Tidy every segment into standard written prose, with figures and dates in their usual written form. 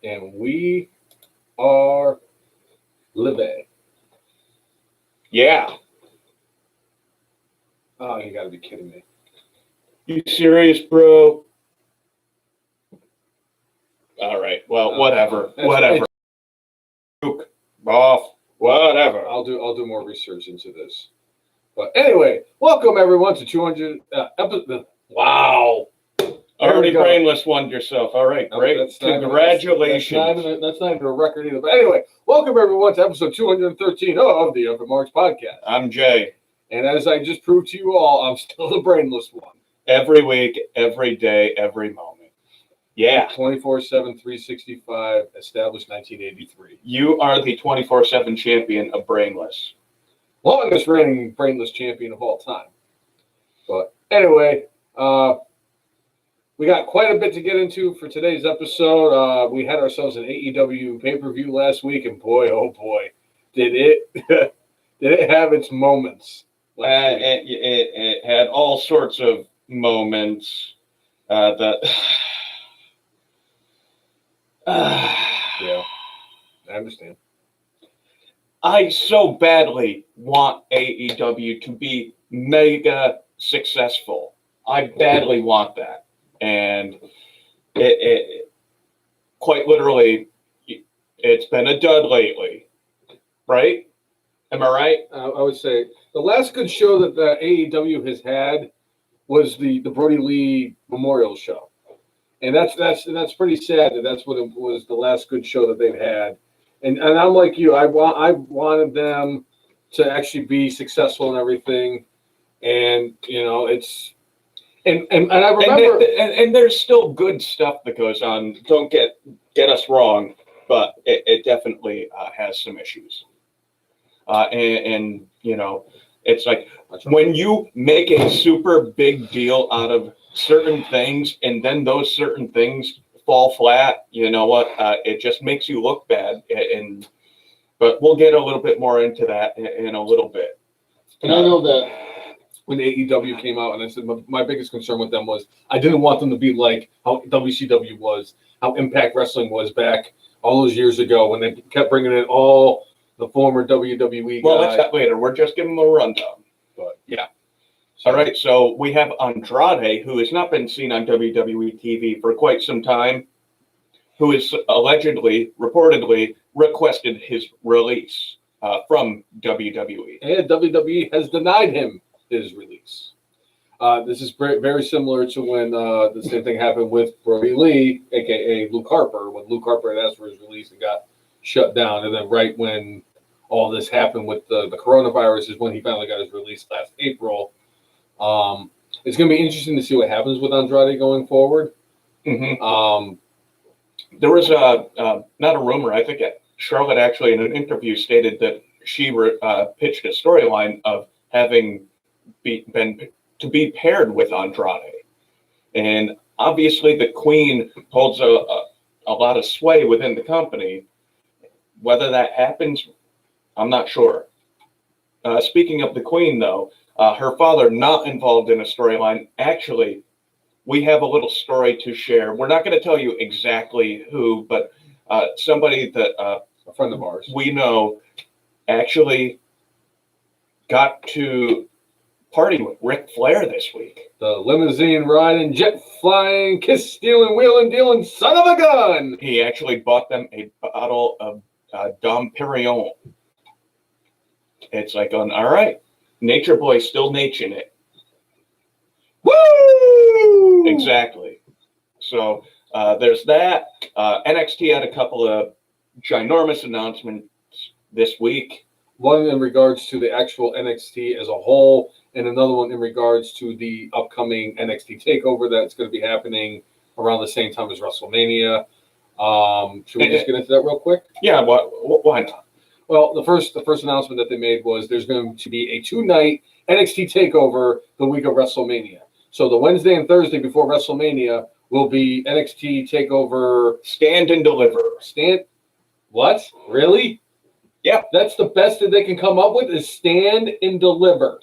And we are living. Yeah. Oh, you gotta be kidding me. You serious, bro? All right. Well, whatever. Whatever. Off. Whatever. I'll do more research into this. But anyway, welcome everyone to 200 episode. Wow. Already brainless one yourself. All right, great. Congratulations. That's not even a record either. But anyway, welcome everyone to episode 213 of the Over Marks podcast. I'm Jay. And as I just proved to you all, I'm still the brainless one. Every week, every day, every moment. Yeah. 24/7, 365, established 1983. You are the 24/7 champion of brainless. Longest reigning brainless champion of all time. But anyway, we got quite a bit to get into for today's episode. We had ourselves an AEW pay-per-view last week, and boy, oh boy, did it have its moments. It had all sorts of moments that. Yeah, I understand. I so badly want AEW to be mega successful. I badly want that. And it quite literally, it's been a dud lately, right? Am I right? I would say the last good show that the AEW has had was the Brody Lee Memorial Show, and that's pretty sad that that's what it was, the last good show that they've had. And I'm like you, I wanted them to actually be successful and everything, and you know it's. And I remember, and there's still good stuff that goes on. Don't get us wrong, but it definitely has some issues. And you know, it's like when you make a super big deal out of certain things, and then those certain things fall flat. You know what? It just makes you look bad. But we'll get a little bit more into that in a little bit. And I know that. When AEW came out, and I said my biggest concern with them was I didn't want them to be like how WCW was, how Impact Wrestling was back all those years ago when they kept bringing in all the former WWE guys. Well, let's that later. We're just giving them a rundown. But yeah. All right, so we have Andrade, who has not been seen on WWE TV for quite some time, who is reportedly requested his release from WWE. And WWE has denied him his release. This is very similar to when the same thing happened with Brody Lee, aka Luke Harper, when Luke Harper had asked for his release and got shut down. And then right when all this happened with the coronavirus is when he finally got his release last April. It's going to be interesting to see what happens with Andrade going forward. Mm-hmm. There was not a rumor. I think Charlotte actually in an interview stated that she pitched a storyline of having been to be paired with Andrade, and obviously the Queen holds a lot of sway within the company. Whether that happens, I'm not sure. Speaking of the Queen, though, her father not involved in a storyline. Actually, we have a little story to share. We're not going to tell you exactly who, but somebody that a friend of ours we know actually got to party with Ric Flair this week. The limousine riding, jet flying, kiss stealing, wheeling dealing son of a gun. He actually bought them a bottle of Dom Perignon. It's like all right, Nature Boy still naturing it. Woo! Exactly. So there's that. NXT had a couple of ginormous announcements this week. One in regards to the actual NXT as a whole, and another one in regards to the upcoming NXT takeover that's going to be happening around the same time as WrestleMania. Should we just get into that real quick? Yeah, why not? Well, the first announcement that they made was there's going to be a 2-night NXT takeover the week of WrestleMania. So the Wednesday and Thursday before WrestleMania will be NXT takeover. Stand and deliver. What? Really? Yeah. That's the best that they can come up with is stand and deliver.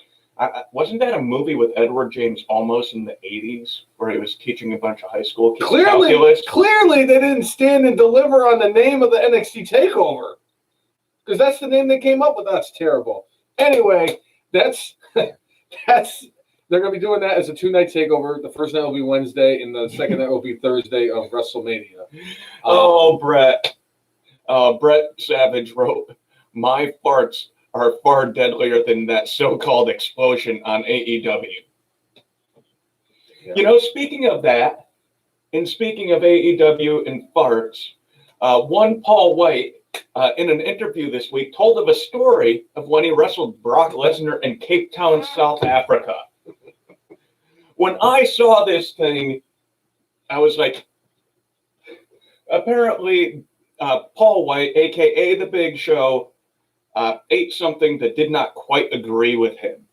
Wasn't that a movie with Edward James Olmos in the 80s where he was teaching a bunch of high school kids Clearly, calculus? clearly they didn't stand and deliver on the name of the NXT takeover. Because that's the name they came up with. That's terrible. Anyway, that's they're going to be doing that as a 2-night takeover. The first night will be Wednesday, and the second night will be Thursday of WrestleMania. Brett Savage wrote, "My farts are far deadlier than that so-called explosion on AEW." Yeah. You know, speaking of that, and speaking of AEW and farts, one Paul White, in an interview this week, told of a story of when he wrestled Brock Lesnar in Cape Town, South Africa. When I saw this thing, I was like, apparently Paul White, a.k.a. The Big Show, ate something that did not quite agree with him.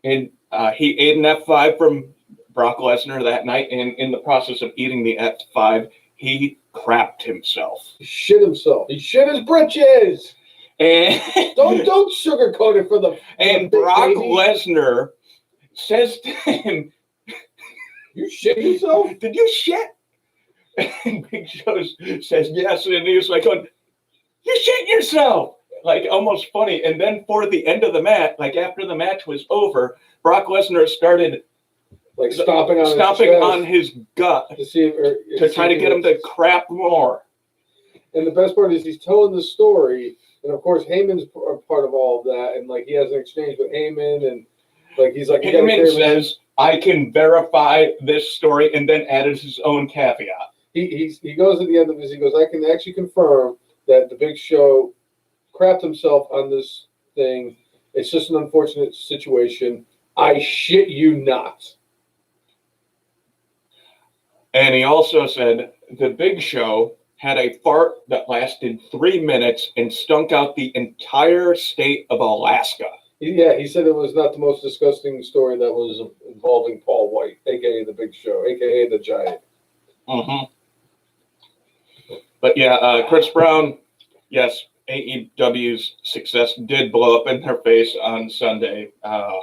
And he ate an F5 from Brock Lesnar that night, and in the process of eating the F5, he crapped himself. He shit himself. He shit his britches. And don't sugarcoat it for the. And Brock Lesnar says to him, "You shit yourself? Did you shit?" And Big Show says yes, and he was like, "You shit yourself!" Like almost funny. And then for the end of the match, like after the match was over, Brock Lesnar started like stomping on his gut to see if, to try to get him to crap more. And the best part is he's telling the story, and of course Heyman's part of all of that, and like he has an exchange with Heyman, and like he's like, Heyman says, "I can verify this story," and then added his own caveat. He goes at the end of this, he goes, "I can actually confirm that the Big Show crapped himself on this thing. It's just an unfortunate situation. I shit you not." And he also said the Big Show had a fart that lasted 3 minutes and stunk out the entire state of Alaska. Yeah, he said it was not the most disgusting story that was involving Paul White, a.k.a. the Big Show, a.k.a. the Giant. Mm-hmm. But yeah, Chris Brown, yes, AEW's success did blow up in her face on Sunday. I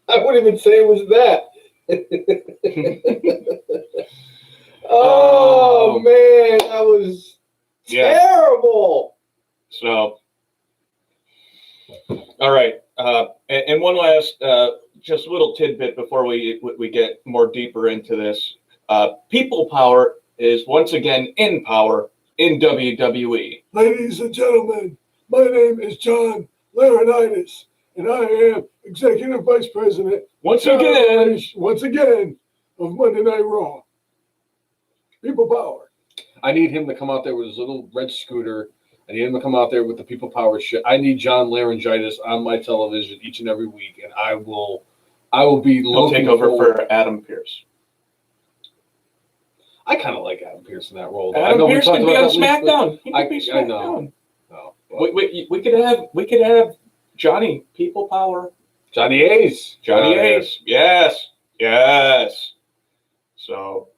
wouldn't even say it was that. Oh man, that was terrible. So, all right, and one last just little tidbit before we get more deeper into this. People power is once again in power in WWE. Ladies and gentlemen, my name is John Laurinaitus, and I am Executive Vice President once again of Monday Night Raw. People power. I need him to come out there with his little red scooter. I need him to come out there with the people power shit. I need John Laurinaitus on my television each and every week, and I will be. He'll take over for Adam Pearce. I kind of like Adam Pearce in that role. Adam Pearce can be on SmackDown. He can be SmackDown. No, we could have Johnny People Power. Johnny Ace. Johnny Ace. Yes. So,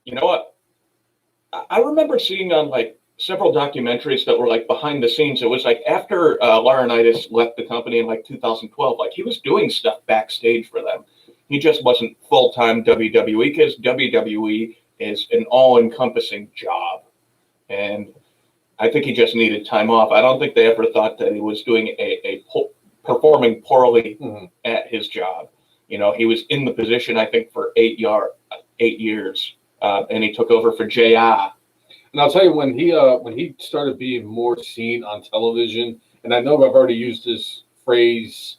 you know what? I remember seeing on like several documentaries that were like behind the scenes. It was like after Laurinaitis left the company in like 2012, like he was doing stuff backstage for them. He just wasn't full-time WWE because WWE is an all-encompassing job. And I think he just needed time off. I don't think they ever thought that he was doing performing poorly at his job. You know, he was in the position, I think, for 8 years, and he took over for JR. And I'll tell you, when he started being more seen on television, and I know I've already used this phrase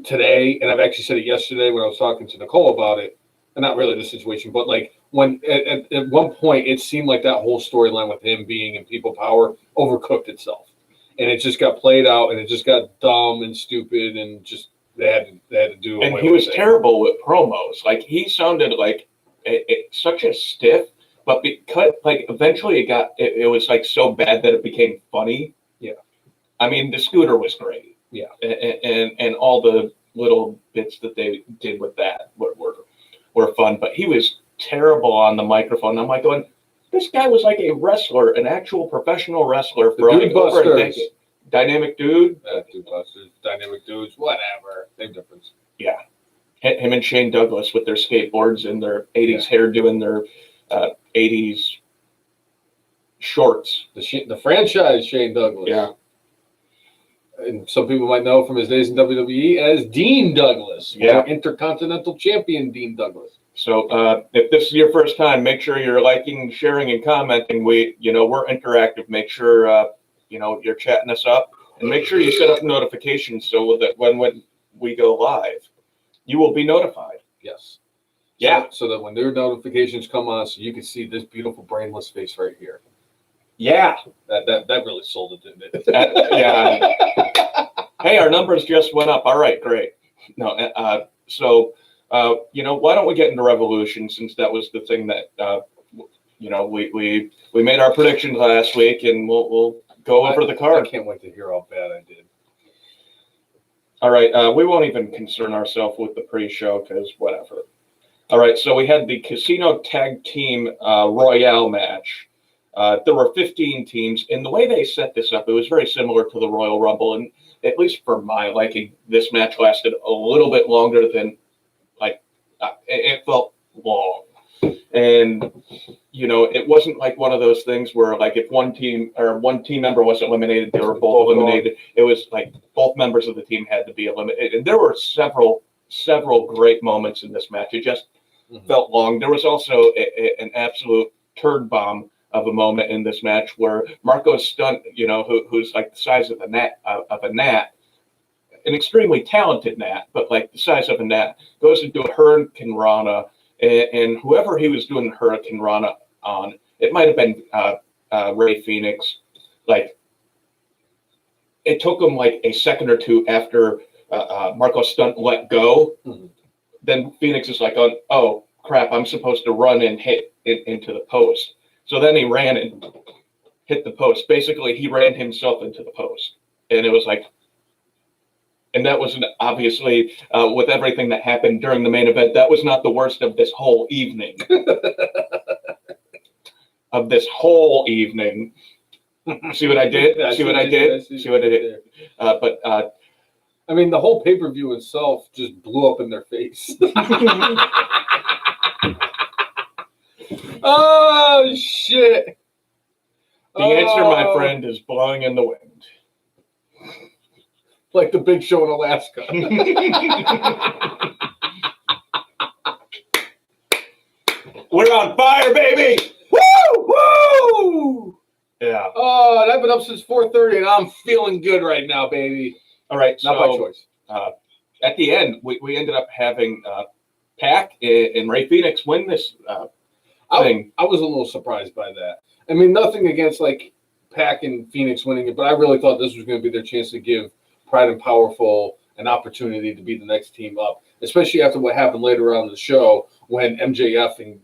today, and I've actually said it yesterday when I was talking to Nicole about it, and not really the situation, but like when at one point it seemed like that whole storyline with him being in People Power overcooked itself, and it just got played out, and it just got dumb and stupid, and just they had to do. And he was terrible with promos. Like he sounded like such a stiff, but because like eventually it was like so bad that it became funny. Yeah, I mean the scooter was great. Yeah, and all the little bits that they did with that were fun, but he was terrible on the microphone. I'm like going, this guy was like a wrestler, an actual professional wrestler for like over a decade. Dynamic dude. Dude Busters, Dynamic Dudes, whatever. Same difference. Yeah. Him and Shane Douglas with their skateboards and their 80s hairdo and their 80s shorts. The franchise Shane Douglas. Yeah. And some people might know from his days in WWE as Dean Douglas. Yeah. Intercontinental Champion Dean Douglas. So if this is your first time, make sure you're liking, sharing, and commenting. We're interactive. Make sure you're chatting us up, and make sure you set up notifications so that when we go live, you will be notified. Yes. Yeah. So that when their notifications come on, so you can see this beautiful brainless face right here. Yeah. That really sold it, didn't it? Yeah. Hey, our numbers just went up. All right, great. No. Why don't we get into Revolution, since that was the thing that we made our predictions last week, and we'll go over the card. I can't wait to hear how bad I did. All right, we won't even concern ourselves with the pre-show because whatever. All right, so we had the Casino Tag Team Royale match. There were 15 teams, and the way they set this up, it was very similar to the Royal Rumble, and at least for my liking, this match lasted a little bit longer than, it felt long. And, it wasn't like one of those things where, like, if one team member was eliminated, they were both eliminated. It was like both members of the team had to be eliminated. And there were several great moments in this match. It just felt long. There was also an absolute turd bomb of a moment in this match where Marco Stunt, who's like the size of a gnat, an extremely talented gnat, but like the size of a gnat, goes into a Hurricane Rana, and whoever he was doing Hurricane Rana on, it might have been Ray Phoenix. Like, it took him like a second or two after Marco Stunt let go. Mm-hmm. Then Phoenix is like, oh crap, I'm supposed to run and hit it into the post. So then he ran and hit the post. Basically, he ran himself into the post, and it was like. And that was obviously, with everything that happened during the main event, that was not the worst of this whole evening. See what I did? See what I did? I mean, the whole pay-per-view itself just blew up in their face. Oh, shit. The answer, my friend, is blowing in the wind. Like the Big Show in Alaska. We're on fire, baby! Woo! Woo! Yeah. Oh, and I've been up since 4:30, and I'm feeling good right now, baby. All right. Not by choice. At the end, we ended up having Pac and Ray Phoenix win this thing. I was a little surprised by that. I mean, nothing against like Pac and Phoenix winning it, but I really thought this was going to be their chance to give Pride and Powerful an opportunity to be the next team up, especially after what happened later on in the show when MJF and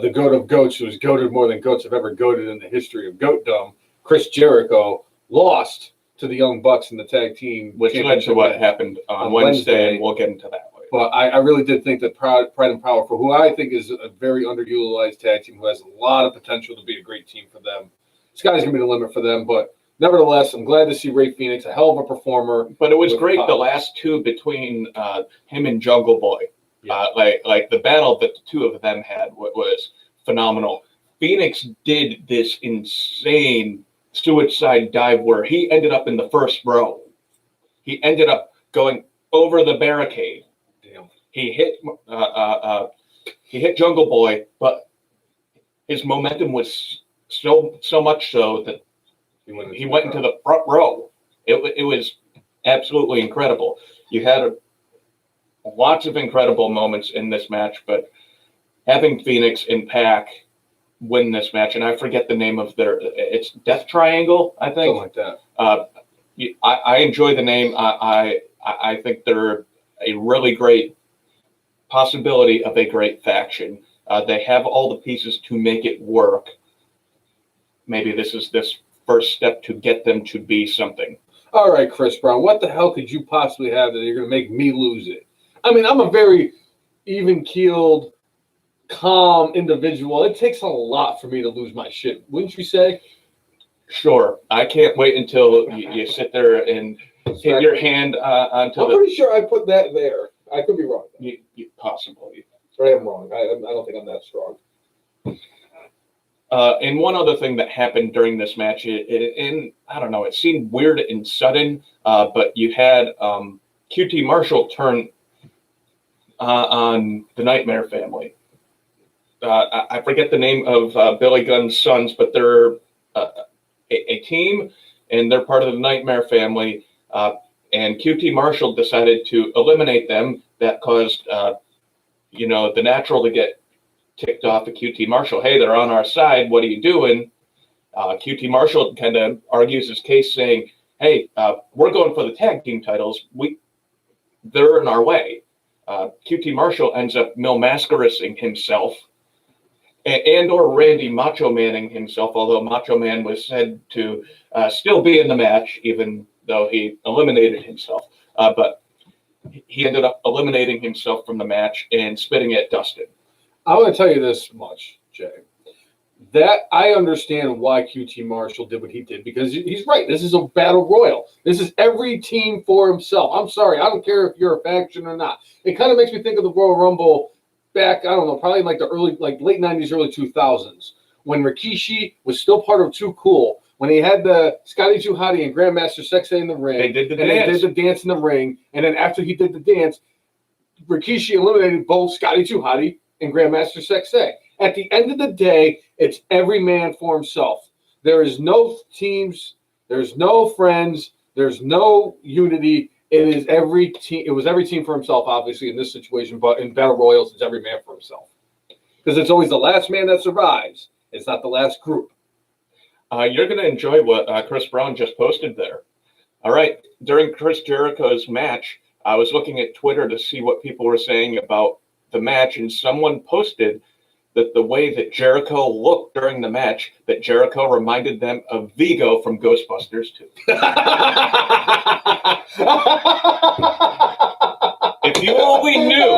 the GOAT of GOATs, who's goated more than GOATs have ever goated in the history of GOATdom, Chris Jericho, lost to the Young Bucks in the tag team. Which led to what happened on Wednesday, and we'll get into that later. But I really did think that Pride and Powerful, who I think is a very underutilized tag team, who has a lot of potential to be a great team for them. Sky's going to be the limit for them, but nevertheless, I'm glad to see Ray Phoenix, a hell of a performer. But it was great the last two between him and Jungle Boy. Yeah. Like the battle that the two of them had was phenomenal. Phoenix did this insane suicide dive where he ended up in the first row. He ended up going over the barricade. Damn. He hit Jungle Boy, but his momentum was so much so that he went into the front row. It was absolutely incredible. You had lots of incredible moments in this match, but having Phoenix and Pac win this match, and I forget the name of it's Death Triangle, I think. Something like that. I enjoy the name. I think they're a really great possibility of a great faction. They have all the pieces to make it work. Maybe this is this first step to get them to be something. All right, Chris Brown, what the hell could you possibly have that you're going to make me lose it? I mean, I'm a very even-keeled, calm individual. It takes a lot for me to lose my shit, wouldn't you say? Sure. I can't wait until you sit there and hit your hand onto I'm pretty sure I put that there. I could be wrong. You possibly. I am wrong. I don't think I'm that strong. And one other thing that happened during this match, and I don't know, it seemed weird and sudden, but you had QT Marshall turn on the Nightmare family. I forget the name of Billy Gunn's sons, but they're a team, and they're part of the Nightmare family. And QT Marshall decided to eliminate them. That caused, the Natural to get ticked off at QT Marshall. Hey, they're on our side. What are you doing? QT Marshall kind of argues his case, saying, "Hey, we're going for the tag team titles. They're in our way." QT Marshall ends up Mil Mascarising himself, and or Randy Macho Manning himself, although Macho Man was said to still be in the match, even though he eliminated himself. But he ended up eliminating himself from the match and spitting at Dustin. I want to tell you this much, Jay. That I understand why QT Marshall did what he did, because he's right. This is a battle royal. This is every team for himself. I'm sorry. I don't care if you're a faction or not. It kind of makes me think of the Royal Rumble back, I don't know, probably like the late 90s, early 2000s, when Rikishi was still part of Too Cool, when he had the Scotty 2 Hotty and Grandmaster Sexay in the ring. They did the dance. They did the dance in the ring. And then after he did the dance, Rikishi eliminated both Scotty 2 Hotty and Grandmaster Sexay. At the end of the day, it's every man for himself. There is no teams. There's no friends. There's no unity. It is every team. It was every team for himself, obviously, in this situation. But in Battle Royals, it's every man for himself. Because it's always the last man that survives. It's not the last group. You're going to enjoy what Chris Brown just posted there. All right. During Chris Jericho's match, I was looking at Twitter to see what people were saying about the match, and someone posted that the way that Jericho looked during the match, that Jericho reminded them of Vigo from Ghostbusters 2. If you only knew.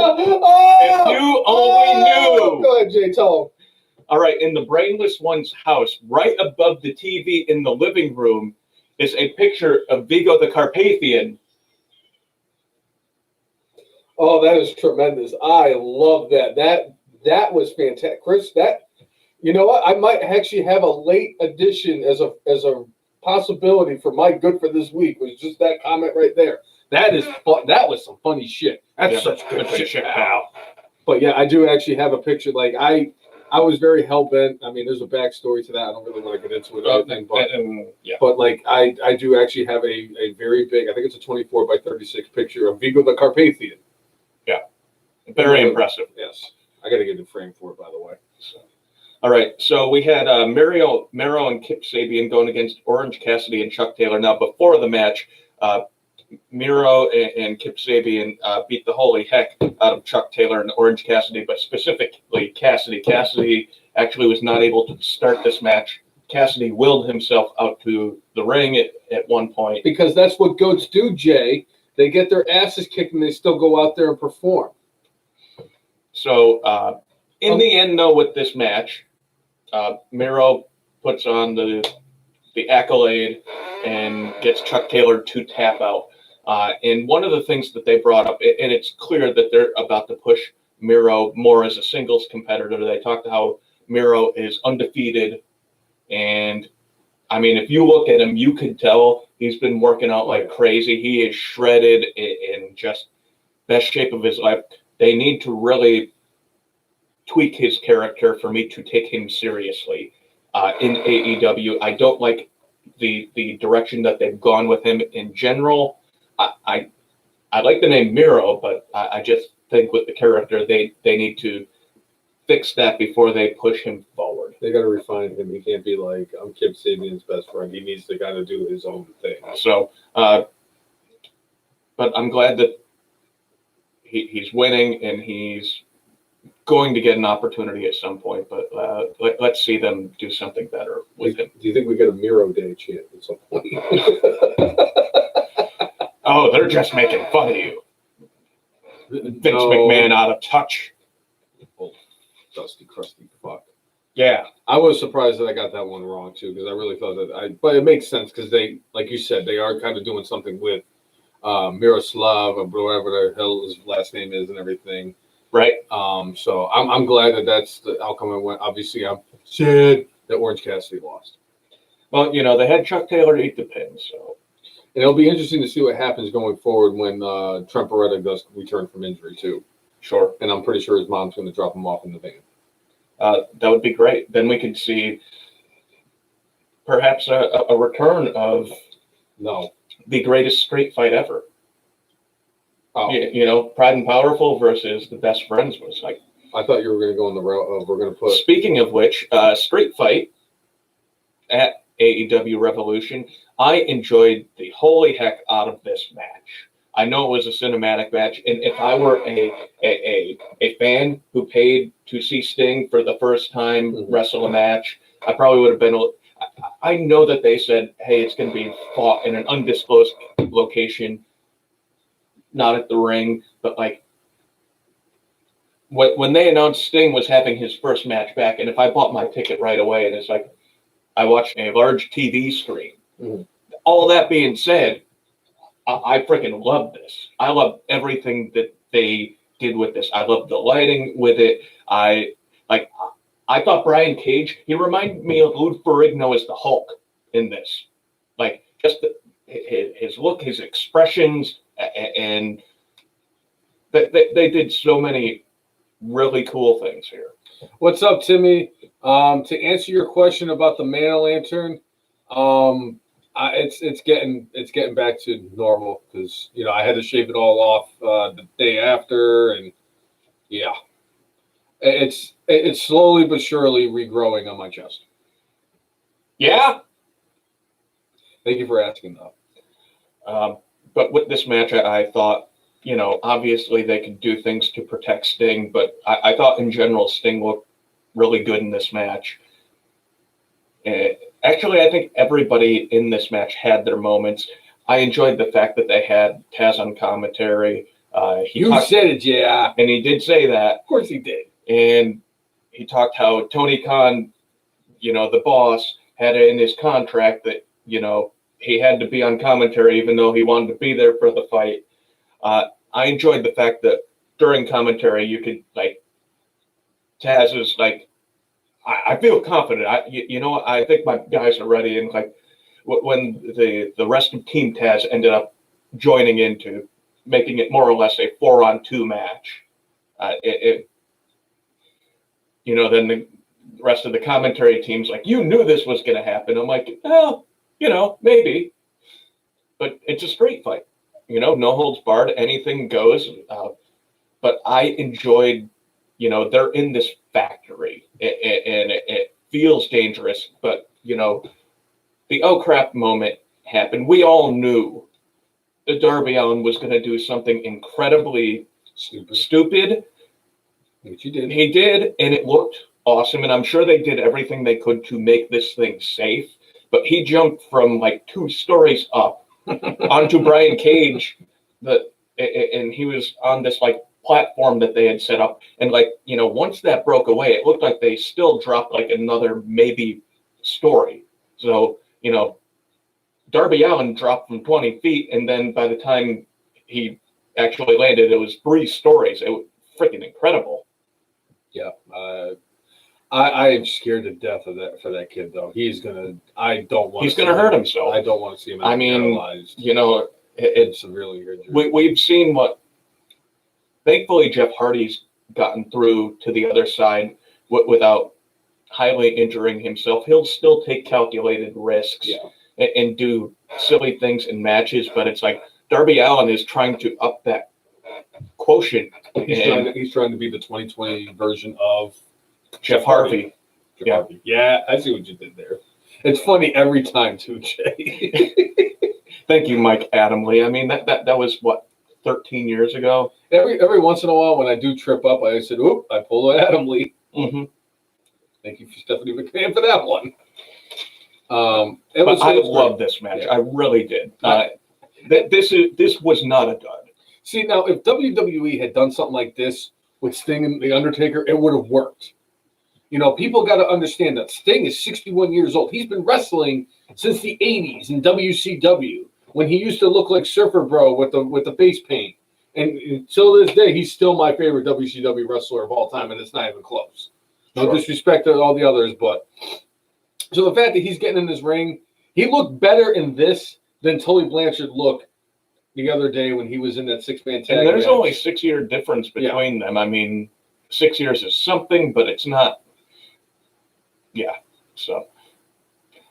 If you only knew. Go ahead, Jay, tell him. All right, in the Brainless One's house, right above the TV in the living room, is a picture of Vigo the Carpathian. Oh, that is tremendous. I love that. That was fantastic. Chris, you know what? I might actually have a late addition as a possibility for my good for this week, was just that comment right there. That is fun. That was some funny shit. That's such good shit, pal. But yeah, I do actually have a picture. Like I was very hell-bent. I mean, there's a backstory to that. I don't really want to get into it or anything, but like I do actually have a very big, I think it's a 24 by 36 picture of Vigo the Carpathian. Yeah. Very impressive. Yes. I got to get a frame for it, by the way. So. All right. So we had Miro and Kip Sabian going against Orange Cassidy and Chuck Taylor. Now, before the match, Miro and Kip Sabian beat the holy heck out of Chuck Taylor and Orange Cassidy, but specifically Cassidy. Cassidy actually was not able to start this match. Cassidy willed himself out to the ring at one point. Because that's what goats do, Jay. They get their asses kicked and they still go out there and perform. So in the end, though, with this match, Miro puts on the accolade and gets Chuck Taylor to tap out. And one of the things that they brought up, and it's clear that they're about to push Miro more as a singles competitor. They talked about how Miro is undefeated. And, I mean, if you look at him, you can tell he's been working out like crazy. He is shredded in just best shape of his life. They need to really tweak his character for me to take him seriously in AEW. I don't like the direction that they've gone with him in general. I like the name Miro, but I just think with the character, they need to fix that before they push him forward. They got to refine him. He can't be like, I'm Kip Sabian's best friend. He needs to kind of do his own thing. So, but I'm glad that he's winning and he's going to get an opportunity at some point. But let's see them do something better with him. Do you think we get a Miro Day chant at some point? Oh, they're just making fun of you. Vince McMahon out of touch. Oh, dusty, crusty fuck. Yeah, I was surprised that I got that one wrong too, because I really thought but it makes sense because they, like you said, they are kind of doing something with Miroslav or whatever the hell his last name is and everything. Right. So I'm glad that that's the outcome it went. Obviously, I'm sad that Orange Cassidy lost. Well, they had Chuck Taylor eat the pin, so. And it'll be interesting to see what happens going forward when Trent Beretta does return from injury too. Sure. And I'm pretty sure his mom's going to drop him off in the van. That would be great. Then we could see perhaps a return of the greatest street fight ever. Oh. Pride and Powerful versus the Best Friends was like. I thought you were going to go on the route of we're going to put. Speaking of which, street fight at AEW Revolution, I enjoyed the holy heck out of this match. I know it was a cinematic match, and if I were a fan who paid to see Sting for the first time wrestle a match, I probably would have been. I know that they said, "Hey, it's going to be fought in an undisclosed location, not at the ring," but like when they announced Sting was having his first match back, and if I bought my ticket right away, and it's like I watched a large TV screen. Mm-hmm. All that being said. I freaking love this. I love everything that they did with this. I love the lighting with it. I thought Brian Cage, he reminded me of Lou Ferrigno as the Hulk in this. Like, just his look, his expressions, and they did so many really cool things here. What's up, Timmy? To answer your question about the Man-O-Lantern, it's getting back to normal because I had to shave it all off the day after, and yeah, it's slowly but surely regrowing on my chest. Yeah. Thank you for asking, though. But with this match, I thought obviously they could do things to protect Sting, but I thought in general Sting looked really good in this match. Actually, I think everybody in this match had their moments. I enjoyed the fact that they had Taz on commentary. You said it, yeah. And he did say that. Of course he did. And he talked how Tony Khan, the boss, had it in his contract that, he had to be on commentary even though he wanted to be there for the fight. I enjoyed the fact that during commentary you could, Taz is like, I feel confident. I think my guys are ready. And when the rest of Team Taz ended up joining into making it more or less a 4-on-2 match, then the rest of the commentary team's like, you knew this was going to happen. I'm like, well, maybe, but it's a street fight. No holds barred, anything goes. But I enjoyed. They're in this factory and it feels dangerous, but, the oh crap moment happened. We all knew that Darby Allin was going to do something incredibly stupid. Which he did. He did, and it looked awesome, and I'm sure they did everything they could to make this thing safe, but he jumped from 2 stories up onto Brian Cage, and he was on this platform that they had set up, and once that broke away, it looked like they still dropped another maybe story. So Darby Allin dropped from 20 feet, and then by the time he actually landed, it was 3 stories. It was freaking incredible. Yeah, I am scared to death of that for that kid though. He's gonna hurt himself. I don't want to see him. Paralyzed. It's severely injured. We've seen what. Thankfully, Jeff Hardy's gotten through to the other side without highly injuring himself. He'll still take calculated risks and do silly things in matches, but it's like Darby Allin is trying to up that quotient. He's trying to be the 2020 version of Jeff Hardy. Hardy. Yeah, I see what you did there. It's funny every time too, Jay. Thank you, Mike Adamley. I mean, that was what, 13 years ago? Every once in a while when I do trip up, I said, "Oop, I pull an Adamley." Mm-hmm. Thank you for Stephanie McMahon for that one. I love this match. Yeah. I really did. This was not a dud. See, now if WWE had done something like this with Sting and The Undertaker, it would have worked. You know, people got to understand that Sting is 61 years old. He's been wrestling since the 80s in WCW when he used to look like Surfer Bro with the face paint. And until this day, he's still my favorite WCW wrestler of all time, and it's not even close. No disrespect to all the others, but so the fact that he's getting in this ring, he looked better in this than Tully Blanchard looked the other day when he was in that 6-man tag. And there's match. only 6-year difference between them. I mean, 6 years is something, but it's not. Yeah. So.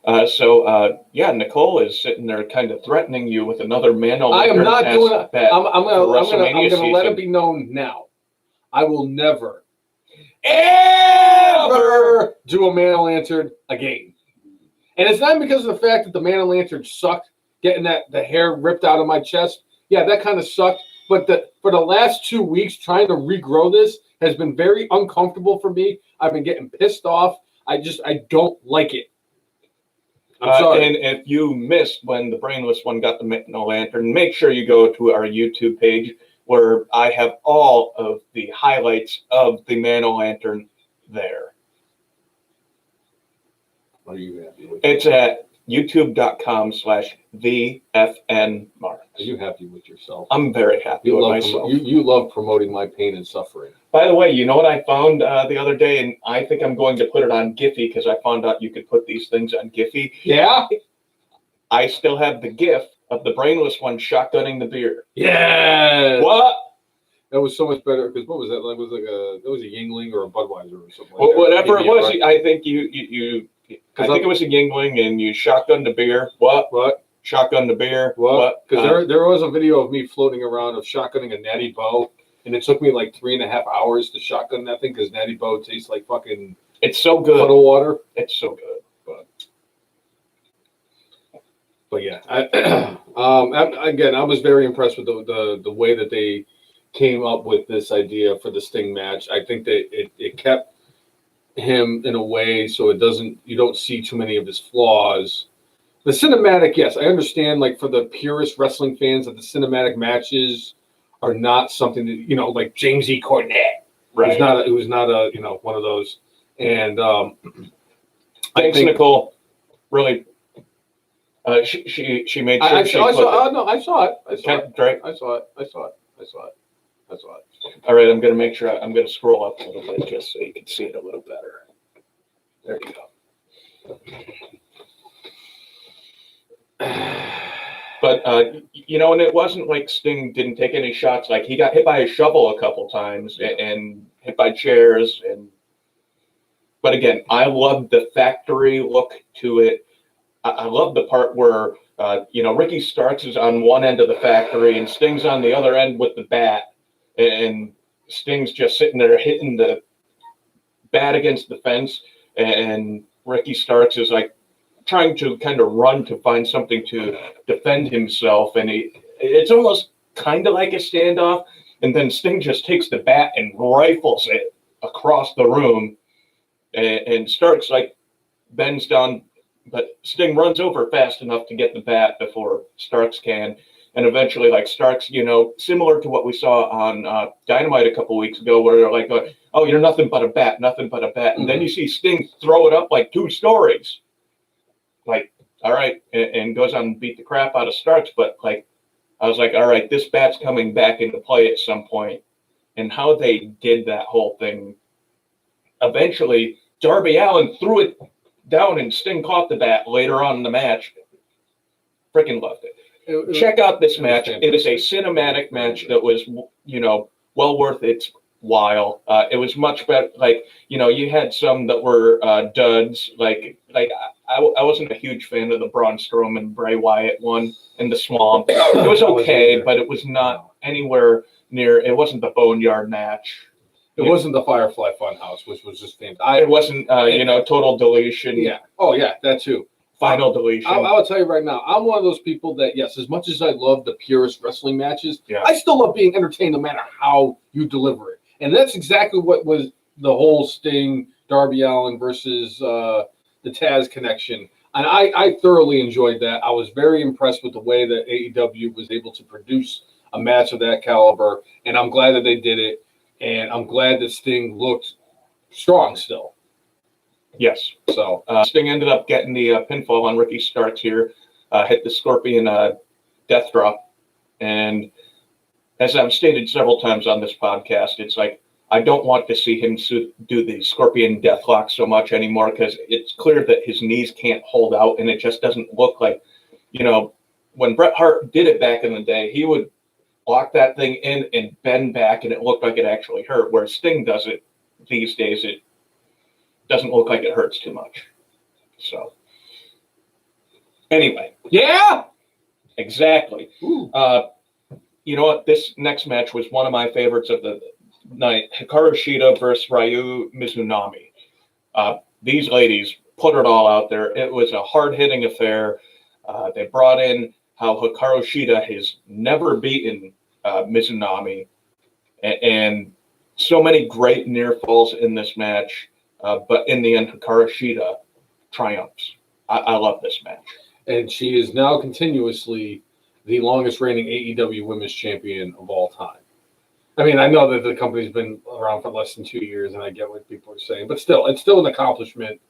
Nicole is sitting there kind of threatening you with another Mano. I am not doing it. I'm gonna let season. it be known now. I will never, ever do a Man-O-Lantern again. And it's not because of the fact that the Man-O-Lantern sucked, getting the hair ripped out of my chest. Yeah, that kind of sucked. But for the last 2 weeks, trying to regrow this has been very uncomfortable for me. I've been getting pissed off. I don't like it. I'm sorry. And if you missed when the Brainless one got the Man-O-Lantern, make sure you go to our YouTube page where I have all of the highlights of the Man-O-Lantern there. Are you happy with It's at youtube.com/thefnmarks. Are you happy with yourself? I'm very happy with myself. You love promoting my pain and suffering. By the way, you know what I found the other day, and I think I'm going to put it on Giphy because I found out you could put these things on Giphy. Yeah? I still have the GIF of the Brainless one shotgunning the beer. Yeah. What? That was so much better because what was that? That was a Yingling or a Budweiser or something. Well, whatever it was, right? I think I think it was a Yingling, and you shotgunned the beer. What? Shotgun the beer. What? Because there was a video of me floating around of shotgunning a Natty Boh, and it took me like 3.5 hours to shotgun that thing because Natty Boh tastes like fucking. It's so good. Puddle water. It's so good. But yeah, I was very impressed with the way that they came up with this idea for the Sting match. I think that it kept him in a way so you don't see too many of his flaws. The cinematic, yes, I understand. Like for the purist wrestling fans, that the cinematic matches are not something that like James E. Cornette. Right. It was not a one of those. And thanks, Nicole. Really. She made sure I saw it. All right, I'm going to make sure I'm going to scroll up a little bit just so you can see it a little better. There you go. But and it wasn't like Sting didn't take any shots. Like he got hit by a shovel a couple times and hit by chairs. But again, I love the factory look to it. I love the part where, Ricky Starks is on one end of the factory and Sting's on the other end with the bat. And Sting's just sitting there hitting the bat against the fence. And Ricky Starks is like trying to kind of run to find something to defend himself. And it's almost kind of like a standoff. And then Sting just takes the bat and rifles it across the room. And Starks like bends down. But Sting runs over fast enough to get the bat before Starks can. And eventually, like Starks, similar to what we saw on Dynamite a couple weeks ago, where they're like, oh, you're nothing but a bat, nothing but a bat. And then you see Sting throw it up like 2 stories. Like, all right, and goes on and beat the crap out of Starks. But like, I was like, all right, this bat's coming back into play at some point. And how they did that whole thing. Eventually, Darby Allin threw it down and Sting caught the bat later on in the match. Freaking loved it. Check out this match. It is a cinematic match that was, well worth its while. It was much better. Like, you had some that were duds. Like I wasn't a huge fan of the Braun Strowman Bray Wyatt one in the Swamp. It was okay, but it was not anywhere near. It wasn't the Boneyard match. It wasn't the Firefly Funhouse, which was just fantastic. It wasn't, Total Deletion. Yeah. Oh, yeah, that too. Final Deletion. I will tell you right now, I'm one of those people that, yes, as much as I love the purest wrestling matches, I still love being entertained no matter how you deliver it. And that's exactly what was the whole Sting, Darby Allin versus the Taz connection. And I thoroughly enjoyed that. I was very impressed with the way that AEW was able to produce a match of that caliber. And I'm glad that they did it. And I'm glad that Sting looked strong still. Yes. So Sting ended up getting the pinfall on Ricky Starks here, hit the Scorpion death drop. And as I've stated several times on this podcast, it's like, I don't want to see him do the Scorpion deathlock so much anymore, because it's clear that his knees can't hold out, and it just doesn't look like, when Bret Hart did it back in the day, he would lock that thing in and bend back, and it looked like it actually hurt. Where Sting does it these days, it doesn't look like it hurts too much. So, anyway. yeah, Exactly. You know what? This next match was one of my favorites of the night. Hikaru Shida versus Ryu Mizunami. These ladies put it all out there. It was a hard-hitting affair. They brought in how Hikaru Shida has never beaten Mizunami. And so many great near falls in this match. But in the end, Hikaru Shida triumphs. I love this match. And she is now continuously the longest reigning AEW Women's Champion of all time. I mean, I know that the company's been around for less than 2 years, and I get what people are saying, but still, it's still an accomplishment.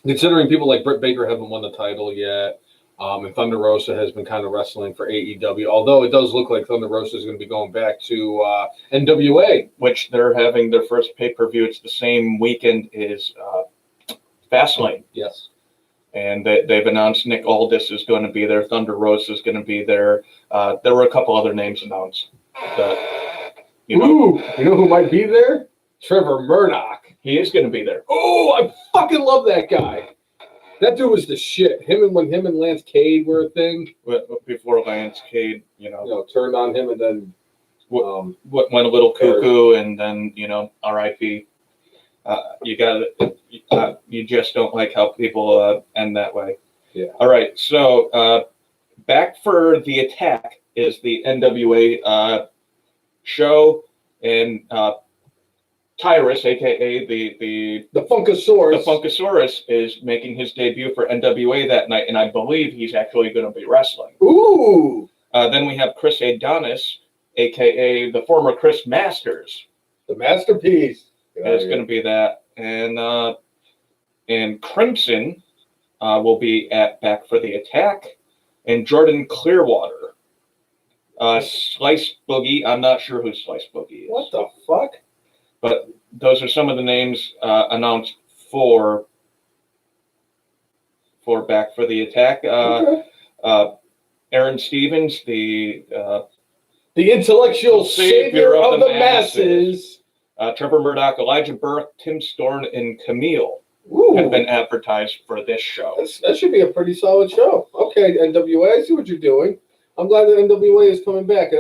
Considering people like Britt Baker haven't won the title yet, and Thunder Rosa has been kind of wrestling for AEW, although it does look like Thunder Rosa is going to be going back to NWA. Which they're having their first pay-per-view. It's the same weekend as Fastlane. Yes. And they've announced Nick Aldis is going to be there. Thunder Rosa is going to be there. There were a couple other names announced. You know who might be there? Trevor Murdoch. He is going to be there. Oh, I fucking love that guy. That dude was the shit. When him and Lance Cade were a thing. Before Lance Cade, turned on him and then went a little cuckoo, and then R.I.P. You just don't like how people end that way. Yeah. All right. So Back for the Attack is the NWA show, and Tyrus, aka the Funkasaurus. The Funkasaurus is making his debut for NWA that night, and I believe he's actually going to be wrestling. Ooh. Then we have Chris Adonis, aka the former Chris Masters. The masterpiece. It's going to be that. And Crimson will be at Back for the Attack. And Jordan Clearwater. Slice Boogie. I'm not sure who Slice Boogie is. What the fuck? But those are some of the names announced for Back for the Attack. Okay. Aaron Stevens, the intellectual savior of the masses. Trevor Murdoch, Elijah Burke, Tim Storm, and Camille have been advertised for this show. That should be a pretty solid show. Okay, NWA, I see what you're doing. I'm glad that NWA is coming back.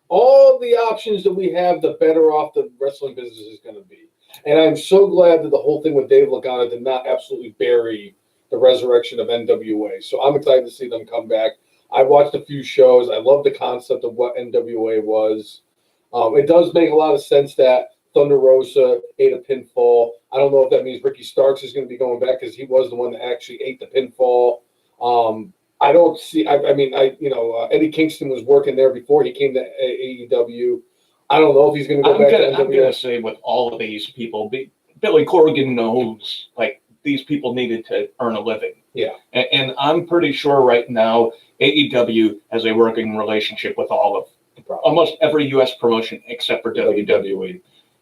All the options that we have, the better off the wrestling business is going to be. And I'm so glad that the whole thing with Dave Lagana did not absolutely bury the resurrection of NWA. So I'm excited to see them come back. I watched a few shows. I love the concept of what NWA was. It does make a lot of sense that Thunder Rosa ate a pinfall. I don't know if that means Ricky Starks is going to be going back because he was the one that actually ate the pinfall. I don't see. Eddie Kingston was working there before he came to AEW. I don't know if he's going to go back to NWA. I'm going to say with all of these people, Billy Corgan knows these people needed to earn a living. Yeah, and I'm pretty sure right now AEW has a working relationship with almost every U.S. promotion except for WWE.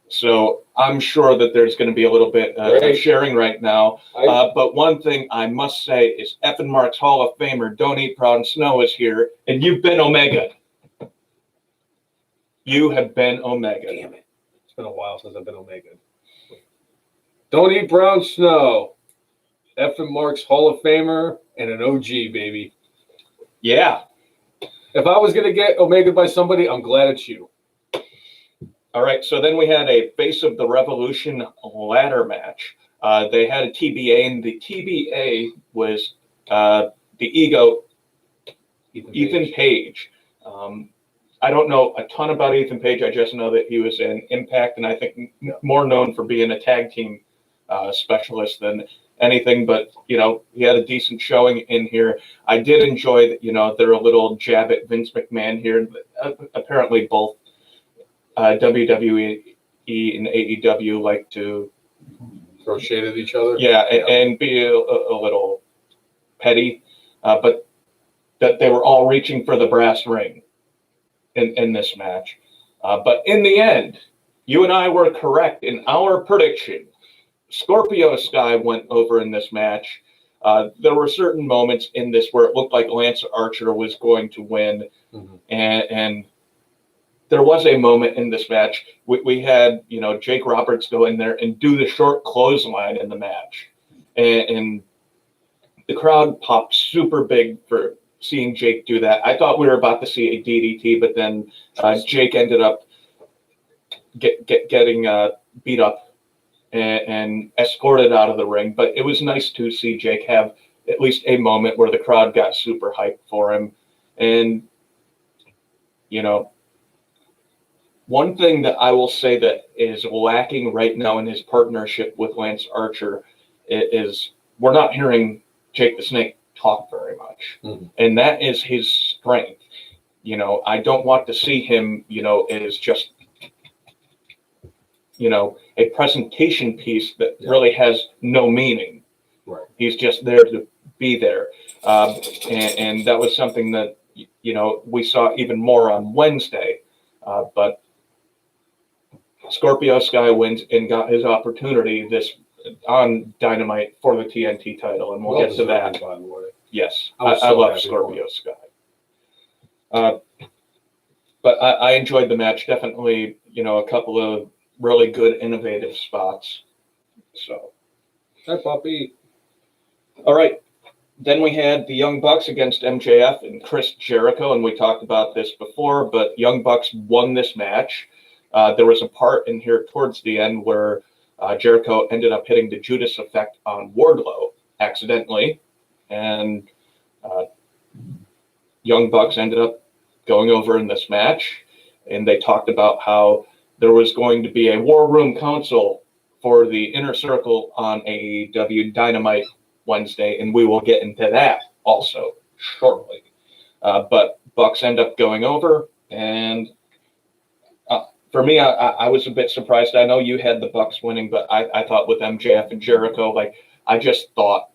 So I'm sure that there's going to be a little bit of sharing right now. But one thing I must say is F and Mark's Hall of Famer, Don't Eat Brown Snow, is here, and you've been Omega. You have been Omega. Damn it. It's been a while since I've been Omega. Don't Eat Brown Snow. F and Mark's Hall of Famer and an OG, baby. Yeah. If I was going to get Omega by somebody, I'm glad it's you. All right, so then we had a Face of the Revolution ladder match. They had a TBA, and the TBA was the Ego, Ethan Page. I don't know a ton about Ethan Page. I just know that he was in Impact, and I think more known for being a tag team specialist than anything. But, he had a decent showing in here. I did enjoy that, they're a little jab at Vince McMahon here. Apparently both WWE and AEW like to Throw shade at each other. yeah, and be a little petty, but that they were all reaching for the brass ring in this match. But in the end, you and I were correct in our prediction. Scorpio Sky went over in this match. There were certain moments in this where it looked like Lance Archer was going to win, and there was a moment in this match. We had Jake Roberts go in there and do the short clothesline in the match, and the crowd popped super big for seeing Jake do that. I thought we were about to see a DDT, but then Jake ended up getting beat up and escorted out of the ring. But it was nice to see Jake have at least a moment where the crowd got super hyped for him. And, one thing that I will say that is lacking right now in his partnership with Lance Archer is we're not hearing Jake the Snake talk very much. And that is his strength. I don't want to see him, as just, a presentation piece that really has no meaning. Right. He's just there to be there. And that was something that, we saw even more on Wednesday. But Scorpio Sky wins and got his opportunity on Dynamite for the TNT title, and we'll get to that. By the way. Yes, I love Scorpio Sky. But I enjoyed the match. Definitely, a couple of really good, innovative spots. So, Hi, puppy. all right. Then we had the Young Bucks against MJF and Chris Jericho, and we talked about this before, but Young Bucks won this match. There was a part in here towards the end where Jericho ended up hitting the Judas effect on Wardlow accidentally, and Young Bucks ended up going over in this match, and they talked about how there was going to be a War Room Council for the Inner Circle on AEW Dynamite Wednesday, and we will get into that also shortly. But Bucks end up going over, and for me, I was a bit surprised. I know you had the Bucks winning, but I thought with MJF and Jericho, I just thought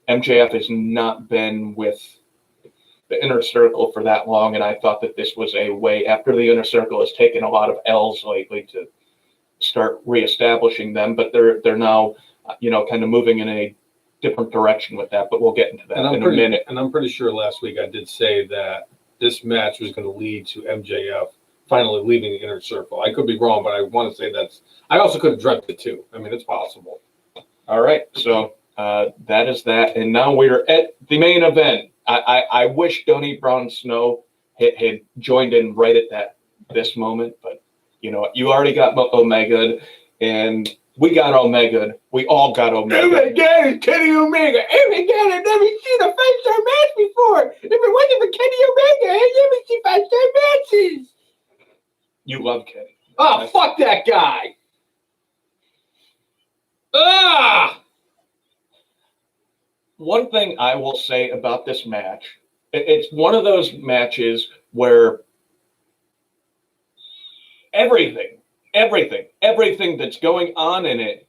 MJF has not been with the Inner Circle for that long, and I thought that this was a way, after the Inner Circle has taken a lot of L's lately, to start reestablishing them, but they're now, kind of moving in a different direction with that, but we'll get into that in a minute. And I'm pretty sure last week I did say that this match was going to lead to MJF finally leaving the Inner Circle. I could be wrong, but I want to say I also could have dreamt it too. I mean, it's possible. All right, so that is that. And now we're at the main event. I wish Donnie Brown Snow had joined in right at this moment, but you already got Omega, and we got Omega. We all got Omega. Oh my God, it's Kenny Omega. Oh my God, I've never seen a five-star match before. If it wasn't for Kenny Omega, I've never seen five-star matches. You love Kenny. Oh, fuck that guy. One thing I will say about this match, it's one of those matches where everything that's going on in it,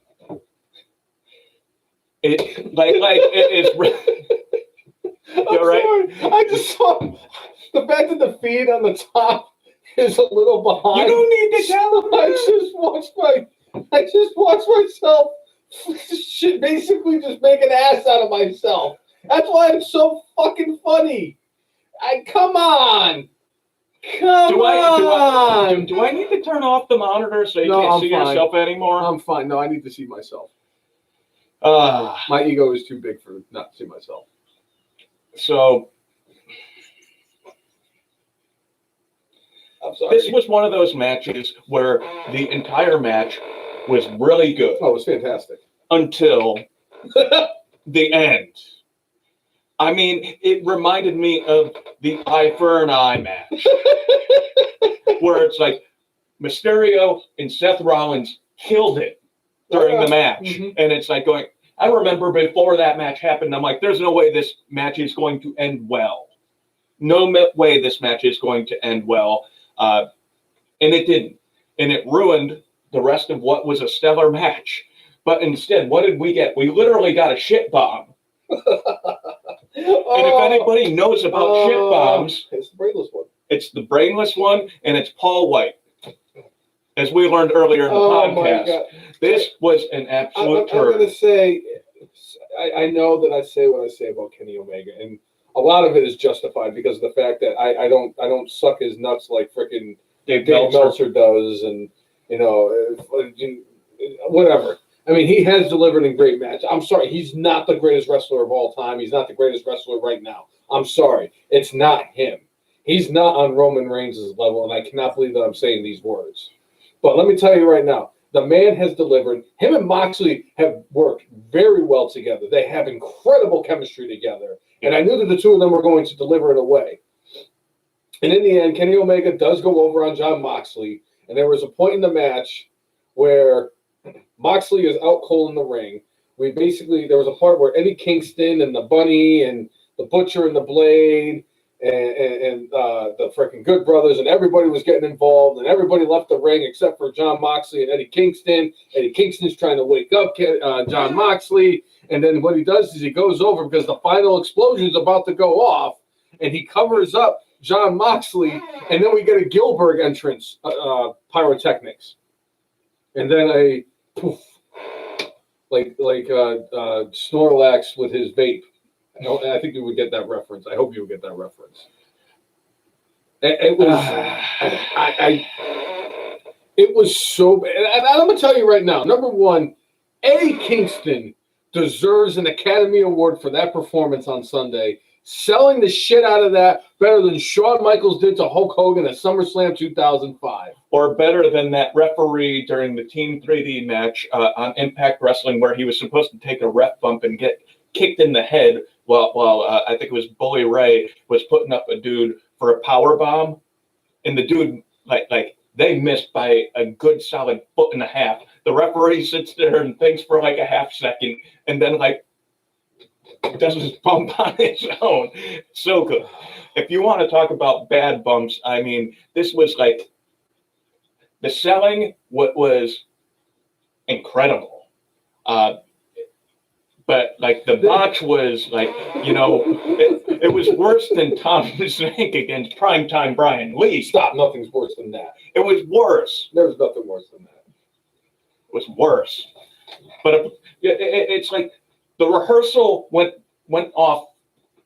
it is. I'm right? sorry. I just saw the fact that the feed on the top is a little behind. You don't need to tell him. I just watched myself basically just make an ass out of myself. That's why it's so fucking funny. Come on. Do I need to turn off the monitor so you can't see yourself anymore? I'm fine. No, I need to see myself. My ego is too big for not to see myself. So I'm sorry. This was one of those matches where the entire match was really good. Oh, it was fantastic. Until the end. I mean, it reminded me of the Eye for an Eye match. Where it's like Mysterio and Seth Rollins killed it during the match. Mm-hmm. And it's like going, I remember before that match happened, I'm like, there's no way this match is going to end well. No way this match is going to end well. And it didn't. And it ruined the rest of what was a stellar match. But instead, what did we get? We literally got a shit bomb. And if anybody knows about shit bombs, it's the brainless one. It's the brainless one, and it's Paul White. As we learned earlier in the podcast, this was an absolute turd. I'm going to say, I know that I say what I say about Kenny Omega, and a lot of it is justified because of the fact that I don't suck his nuts like freaking Dave Meltzer does, and whatever. I mean, he has delivered in great matches. I'm sorry, he's not the greatest wrestler of all time. He's not the greatest wrestler right now. I'm sorry, it's not him. He's not on Roman Reigns' level, and I cannot believe that I'm saying these words. But let me tell you right now, the man has delivered. Him and Moxley have worked very well together. They have incredible chemistry together. And I knew that the two of them were going to deliver in a way. And in the end, Kenny Omega does go over on John Moxley. And there was a point in the match where Moxley is out cold in the ring. There was a part where Eddie Kingston and the Bunny and the Butcher and the Blade and the freaking Good Brothers and everybody was getting involved, and everybody left the ring except for John Moxley and Eddie Kingston. Eddie Kingston's trying to wake up John Moxley, and then what he does is he goes over because the final explosion is about to go off, and he covers up John Moxley, and then we get a Gilbert entrance, pyrotechnics, and then a poof, like Snorlax with his vape. I think you would get that reference. I hope you would get that reference. It was so bad. And I'm going to tell you right now, number one, Eddie Kingston deserves an Academy Award for that performance on Sunday, selling the shit out of that better than Shawn Michaels did to Hulk Hogan at SummerSlam 2005. Or better than that referee during the Team 3D match on Impact Wrestling where he was supposed to take a ref bump and get kicked in the head while I think it was Bully Ray was putting up a dude for a power bomb, and the dude like they missed by a good solid foot and a half. The referee sits there and thinks for like a half second, and then does his bump on his own. So good. If you want to talk about bad bumps, I mean, this was like the selling. What was incredible. But like the botch was like, it was worse than Tom Zank against Primetime Brian Lee. Stop, nothing's worse than that. It was worse. There was nothing worse than that. It was worse. But it's like the rehearsal went off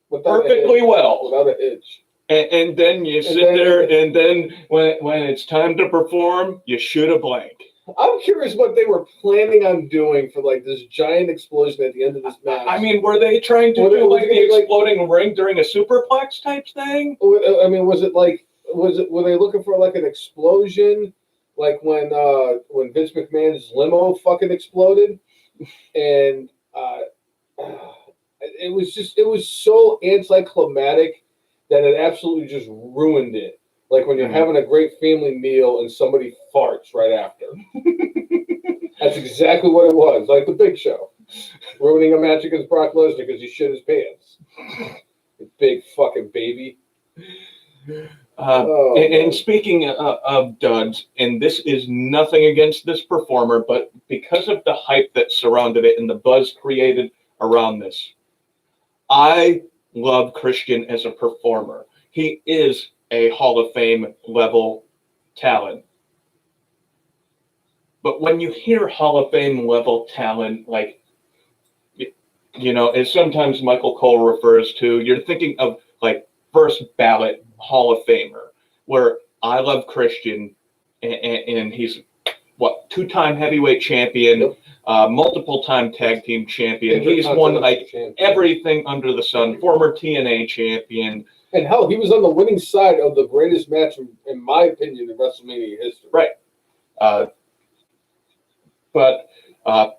perfectly well. Without a hitch. And then you sit there, and then when it's time to perform, you shoot a blank. I'm curious what they were planning on doing for like this giant explosion at the end of this match. I mean, were they trying to do like the exploding ring during a superplex type thing? I mean, were they looking for like an explosion, like when Vince McMahon's limo fucking exploded, and it was so anticlimactic that it absolutely just ruined it. Like when you're having a great family meal and somebody farts right after. That's exactly what it was. Like the Big Show. Ruining a match against Brock Lesnar because he shit his pants. You big fucking baby. And speaking of duds, and this is nothing against this performer, but because of the hype that surrounded it and the buzz created around this, I love Christian as a performer. He is a Hall of Fame level talent. But when you hear Hall of Fame level talent, like, as sometimes Michael Cole refers to, you're thinking of like first ballot Hall of Famer, where I love Christian, and he's two-time heavyweight champion, multiple-time tag team champion. He's won like everything under the sun, former TNA champion. And hell, he was on the winning side of the greatest match, in my opinion, in WrestleMania history. Right. But I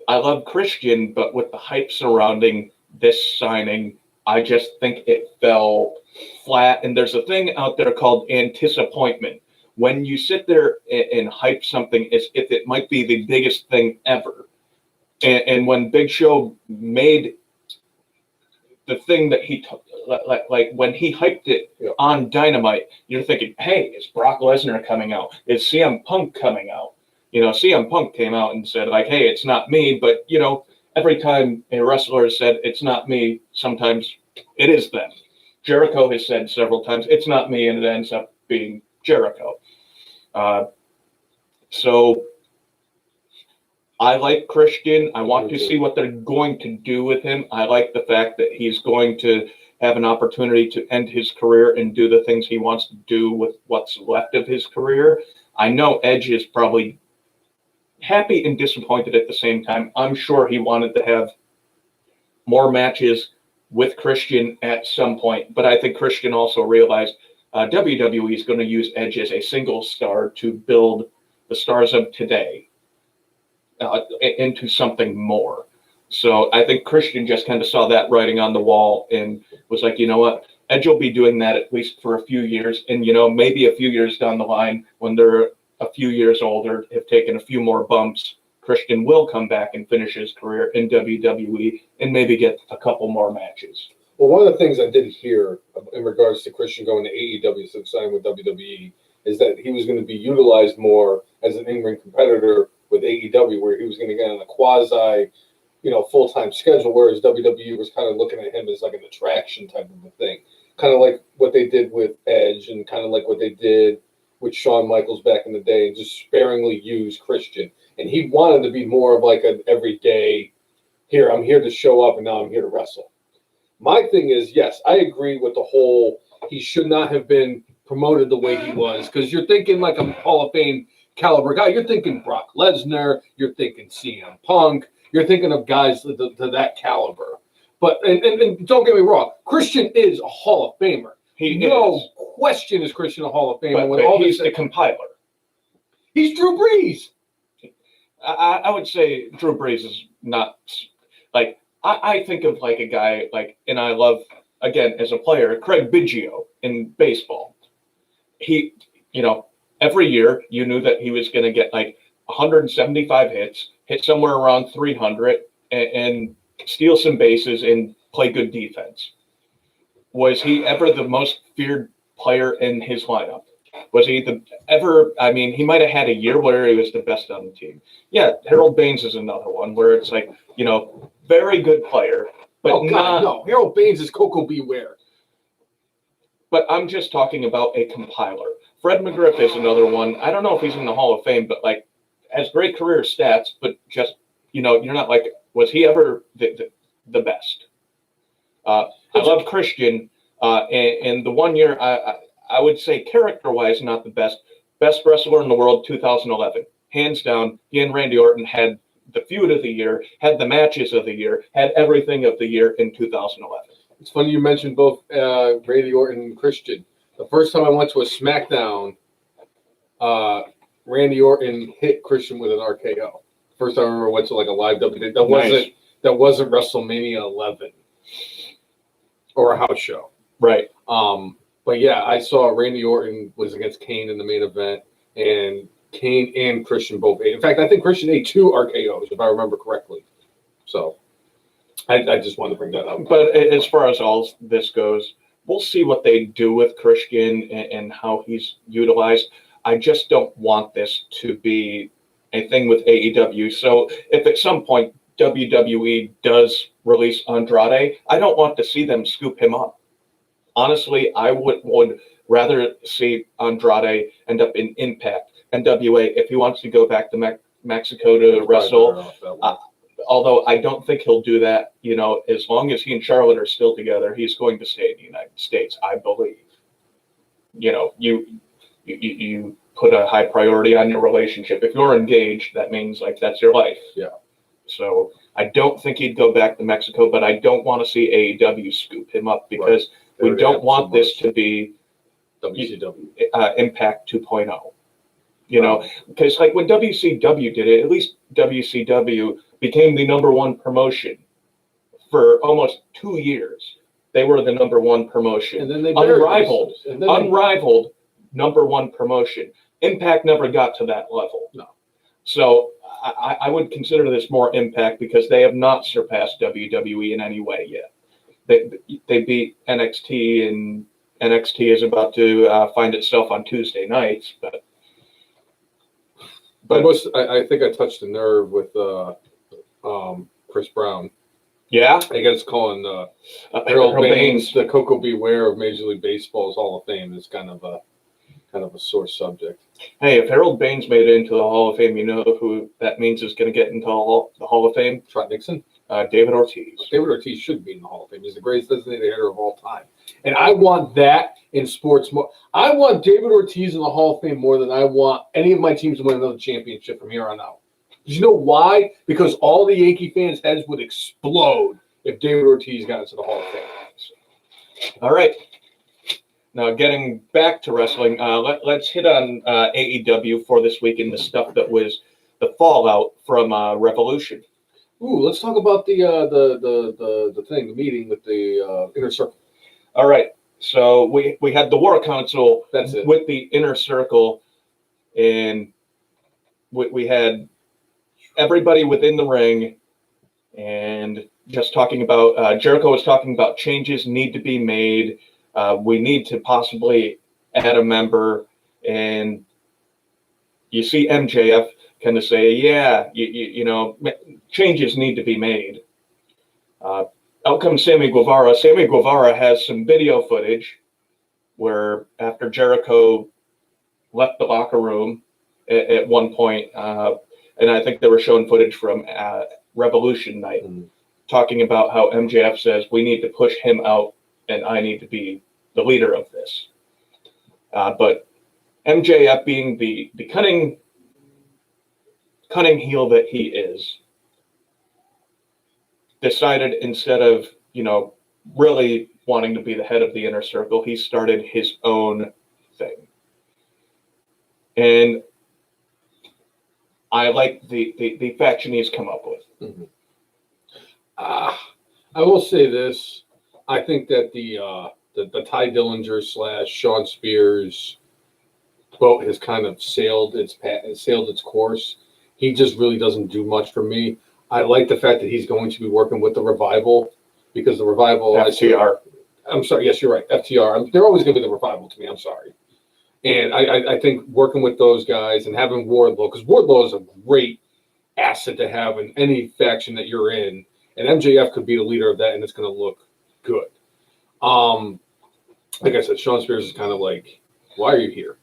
love Christian, but with the hype surrounding this signing, I just think it fell flat. And there's a thing out there called anticipation. When you sit there and hype something as if it might be the biggest thing ever. And when Big Show made the thing that he took, like when he hyped it on Dynamite, you're thinking, hey, is Brock Lesnar coming out? Is CM Punk coming out? CM Punk came out and said, like, hey, it's not me. But, every time a wrestler has said, it's not me, sometimes it is them. Jericho has said several times, it's not me, and it ends up being Jericho. So I like Christian. I want to see what they're going to do with him. I like the fact that he's going to have an opportunity to end his career and do the things he wants to do with what's left of his career. I know Edge is probably happy and disappointed at the same time. I'm sure he wanted to have more matches with Christian at some point, but I think Christian also realized WWE is going to use Edge as a single star to build the stars of today into something more. So I think Christian just kind of saw that writing on the wall and was like, you know what, Edge will be doing that at least for a few years. And, maybe a few years down the line, when they're a few years older, have taken a few more bumps, Christian will come back and finish his career in WWE and maybe get a couple more matches. Well, one of the things I did hear in regards to Christian going to AEW, so signing with WWE, is that he was going to be utilized more as an in-ring competitor with AEW, where he was going to get on a quasi, full-time schedule, whereas WWE was kind of looking at him as like an attraction type of a thing. Kind of like what they did with Edge and kind of like what they did with Shawn Michaels back in the day, and just sparingly use Christian. And he wanted to be more of like an everyday, here, I'm here to show up and now I'm here to wrestle. My thing is, yes, I agree with the whole, he should not have been promoted the way he was, because you're thinking like a Hall of Fame caliber guy. You're thinking Brock Lesnar, you're thinking CM Punk, you're thinking of guys to that caliber. But, and don't get me wrong, Christian is a Hall of Famer. No question is Christian a Hall of Famer. But he's the compiler. He's Drew Brees. I would say Drew Brees is not, like, I think of like a guy like, and I love, again, as a player, Craig Biggio in baseball. He, every year you knew that he was going to get like 175 hits, hit somewhere around 300, and steal some bases and play good defense. Was he ever the most feared player in his lineup? Was he he might have had a year where he was the best on the team. Yeah, Harold Baines is another one where it's like, very good player, but no, Harold Baines is Coco Beware. But I'm just talking about a compiler. Fred McGriff is another one. I don't know if he's in the Hall of Fame, but like has great career stats, but just, you're not like, was he ever the best? I love Christian, and the 1 year I would say character-wise not the best wrestler in the world, 2011, hands down. He and Randy Orton had the feud of the year, had the matches of the year, had everything of the year in 2011. It's funny you mentioned both Randy Orton and Christian. The first time I went to a SmackDown, Randy Orton hit Christian with an RKO. First time I remember went to like a live WWE. That wasn't WrestleMania 11 or a house show. Right. But yeah, I saw Randy Orton was against Kane in the main event, and Kane and Christian both ate. In fact, I think Christian ate 2 RKOs, if I remember correctly. So I just wanted to bring that up. But as far as all this goes, we'll see what they do with Christian and how he's utilized. I just don't want this to be a thing with AEW. So if at some point WWE does release Andrade, I don't want to see them scoop him up. Honestly, I would rather see Andrade end up in Impact, NWA, if he wants to go back to Mexico to wrestle. Although I don't think he'll do that. As long as he and Charlotte are still together, he's going to stay in the United States, I believe. You put a high priority on your relationship. If you're engaged, that means like that's your life. Yeah. So I don't think he'd go back to Mexico, but I don't want to see AEW scoop him up because we don't want this to be WCW Impact 2.0. Because like when WCW did it, at least WCW became the #1 promotion for almost 2 years. They were the #1 promotion, and then they unrivaled #1 promotion. Impact never got to that level. No. So I would consider this more Impact because they have not surpassed WWE in any way yet. They beat NXT, and NXT is about to find itself on Tuesday nights, but But I think I touched a nerve with Chris Brown. yeah, I guess calling Harold Baines the Coco Beware of Major League Baseball's Hall of Fame is kind of a sore subject. Hey, if Harold Baines made it into the Hall of Fame, you know who that means is going to get into the Hall of Fame? Trot Nixon? David Ortiz. David Ortiz should be in the Hall of Fame. He's the greatest designated hitter of all time. And I want that in sports more. I want David Ortiz in the Hall of Fame more than I want any of my teams to win another championship from here on out. You know why? Because all the Yankee fans' heads would explode if David Ortiz got into the Hall of Fame. All right. Now, getting back to wrestling, let's hit on AEW for this week and the stuff that was the fallout from Revolution. Ooh, let's talk about the meeting with the Inner Circle. All right. So we had the War Council. That's it. With the Inner Circle, and we had everybody within the ring, and just talking about Jericho was talking about changes need to be made. We need to possibly add a member, and you see MJF kind of say, yeah, you know, changes need to be made. Out comes Sammy Guevara. Sammy Guevara has some video footage where after Jericho left the locker room at one point, and I think they were showing footage from Revolution Night, talking about how MJF says, we need to push him out and I need to be the leader of this. But MJF, being the cunning heel that he is, decided instead of, you know, really wanting to be the head of the Inner Circle, he started his own thing. And I like the faction he's come up with. Mm-hmm. I will say this. I think that the Ty Dillinger / Sean Spears boat has kind of sailed its course. He just really doesn't do much for me. I like the fact that he's going to be working with the Revival, because the Revival, FTR. I'm sorry. Yes, you're right. FTR. They're always going to be the Revival to me. I'm sorry. And I think working with those guys and having Wardlow, because Wardlow is a great asset to have in any faction that you're in, and MJF could be the leader of that, and it's going to look good. Like I said, Sean Spears is kind of like, why are you here?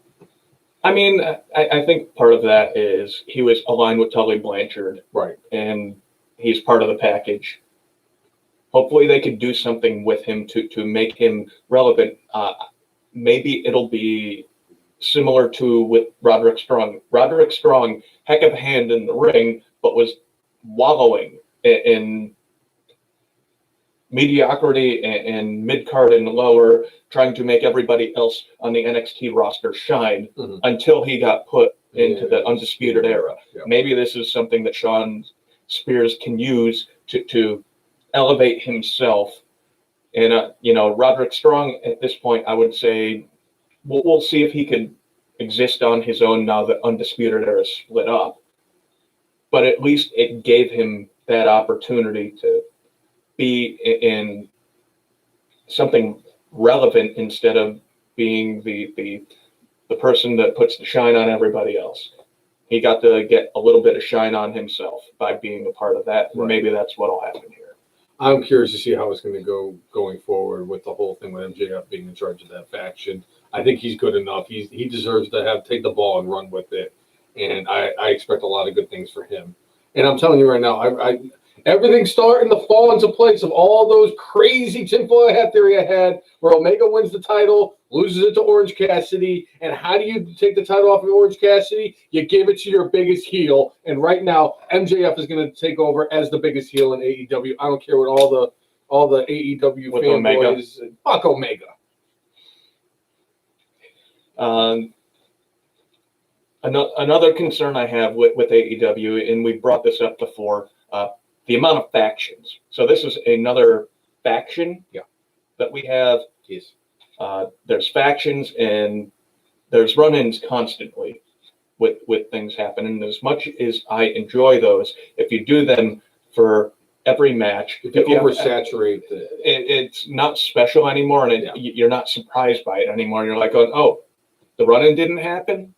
I mean, I think part of that is he was aligned with Tully Blanchard. Right. And he's part of the package. Hopefully they could do something with him to make him relevant. Maybe it'll be similar to with Roderick Strong. Roderick Strong, heck of a hand in the ring, but was wallowing in mediocrity and mid-card and lower, trying to make everybody else on the NXT roster shine until he got put into the Undisputed Era. Yeah. Maybe this is something that Sean Spears can use to elevate himself. And, you know, Roderick Strong, at this point, I would say we'll see if he can exist on his own now that Undisputed Era is split up. But at least it gave him that opportunity to be in something relevant instead of being the person that puts the shine on everybody else. He got to get a little bit of shine on himself by being a part of that. Right. Maybe that's what'll happen here. I'm curious to see how it's going to go going forward with the whole thing with MJF being in charge of that faction. I think he's good enough. He deserves to take the ball and run with it. And I expect a lot of good things for him. And I'm telling you right now, everything's starting to fall into place of all those crazy tinfoil hat theory I had, where Omega wins the title, loses it to Orange Cassidy, and how do you take the title off of Orange Cassidy? You give it to your biggest heel, and right now MJF is going to take over as the biggest heel in AEW. I don't care what all the AEW fanboys. Fuck Omega. Another concern I have with AEW, and we brought this up before, the amount of factions. So this is another faction that we have. Yes. There's factions and there's run-ins constantly with things happening. As much as I enjoy those, if you do them for every match, if you oversaturate it's not special anymore, and you're not surprised by it anymore. You're like, oh, the run-in didn't happen?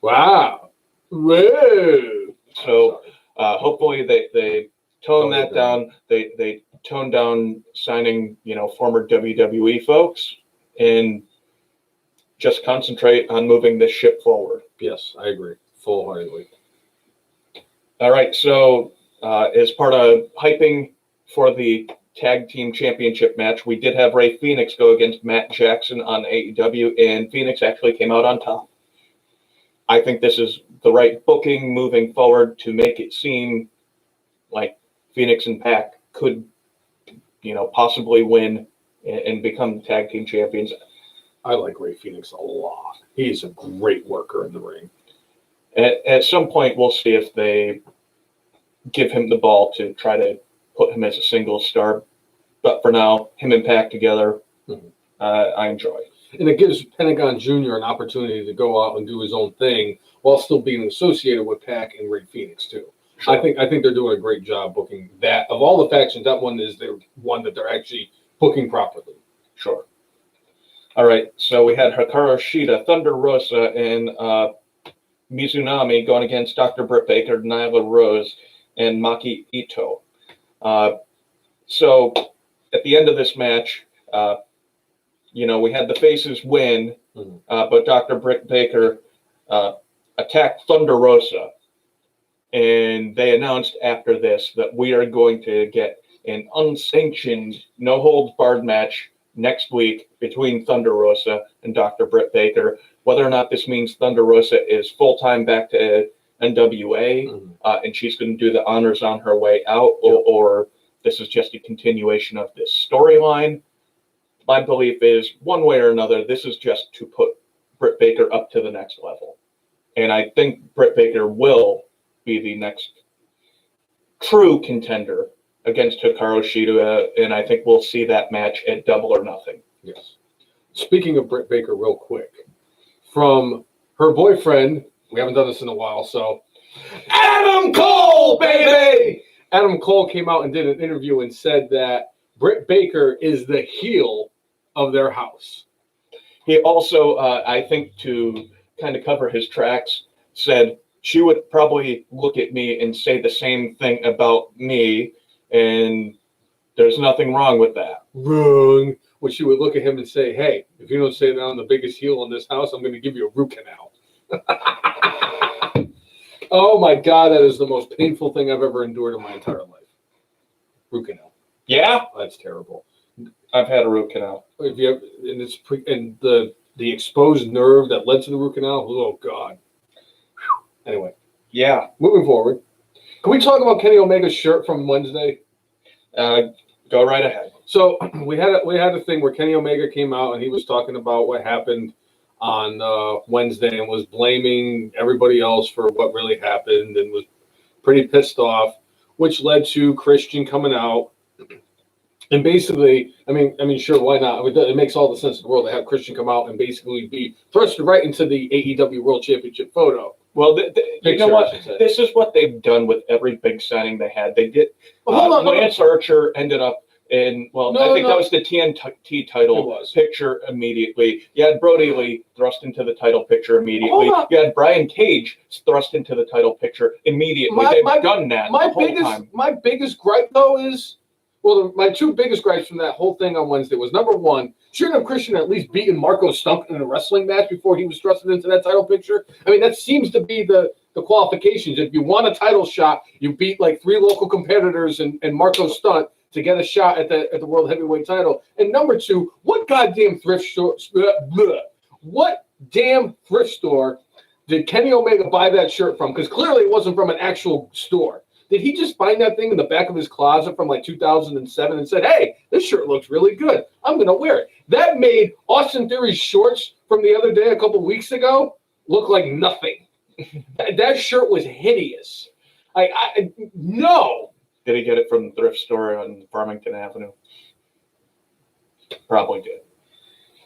Wow. Whoa. So hopefully they tone that down. They tone down signing, former WWE folks, and just concentrate on moving this ship forward. Yes, I agree full-heartedly. All right, so as part of hyping for the Tag Team Championship match, we did have Rey Fenix go against Matt Jackson on AEW, and Phoenix actually came out on top. I think this is the right booking moving forward to make it seem like Phoenix and Pac could, possibly win and become tag team champions. I like Rey Fenix a lot. He's a great worker in the ring. At some point, we'll see if they give him the ball to try to put him as a single star. But for now, him and Pac together, I enjoy. And it gives Pentagon Jr. an opportunity to go out and do his own thing while still being associated with Pac and Rey Fenix too. Sure. I think they're doing a great job booking that. Of all the factions, that one is the one that they're actually booking properly. Sure. All right, so we had Hikaru Shida, Thunder Rosa, and Mizunami going against Dr. Britt Baker, Nyla Rose, and Maki Ito. So at the end of this match, we had the faces win, but Dr. Britt Baker attacked Thunder Rosa. And they announced after this that we are going to get an unsanctioned, no-holds-barred match next week between Thunder Rosa and Dr. Britt Baker. Whether or not this means Thunder Rosa is full-time back to NWA, and she's going to do the honors on her way out, or this is just a continuation of this storyline. My belief is, one way or another, this is just to put Britt Baker up to the next level. And I think Britt Baker will be the next true contender against Hikaru Shida, and I think we'll see that match at Double or Nothing. Yes. Speaking of Britt Baker, real quick, from her boyfriend, we haven't done this in a while, so Adam Cole, baby! Adam Cole came out and did an interview and said that Britt Baker is the heel of their house. He also, I think, to kind of cover his tracks, said she would probably look at me and say the same thing about me, and there's nothing wrong with that. Wrong. Well, she would look at him and say, hey, if you don't say that I'm the biggest heel in this house, I'm going to give you a root canal. Oh, my God, that is the most painful thing I've ever endured in my entire life. Root canal. Yeah? That's terrible. I've had a root canal. If you have, and the exposed nerve that led to the root canal, oh, God. Anyway, yeah. Moving forward, can we talk about Kenny Omega's shirt from Wednesday? Go right ahead. So we had a thing where Kenny Omega came out and he was talking about what happened on Wednesday and was blaming everybody else for what really happened and was pretty pissed off, which led to Christian coming out. And basically, I mean, sure, why not? I mean, it makes all the sense in the world to have Christian come out and basically be thrust right into the AEW World Championship photo. Well, you know what? This is what they've done with every big signing they had. They did. Lance Archer ended up in, that was the TNT title picture immediately. You had Brody Lee thrust into the title picture immediately. You had Brian Cage thrust into the title picture immediately. They've done that the whole time. My biggest gripe, though, is, my two biggest gripes from that whole thing on Wednesday was, number one, shouldn't have Christian at least beaten Marco Stunt in a wrestling match before he was thrusted into that title picture? I mean, that seems to be the qualifications. If you want a title shot, you beat like 3 local competitors and Marco Stunt to get a shot at the World Heavyweight title. And number two, what goddamn thrift store? What damn thrift store did Kenny Omega buy that shirt from? Because clearly it wasn't from an actual store. Did he just find that thing in the back of his closet from like 2007 and said, hey, this shirt looks really good. I'm going to wear it. That made Austin Theory's shorts from the other day, a couple weeks ago, look like nothing. That shirt was hideous. No. Did he get it from the thrift store on Farmington Avenue? Probably did.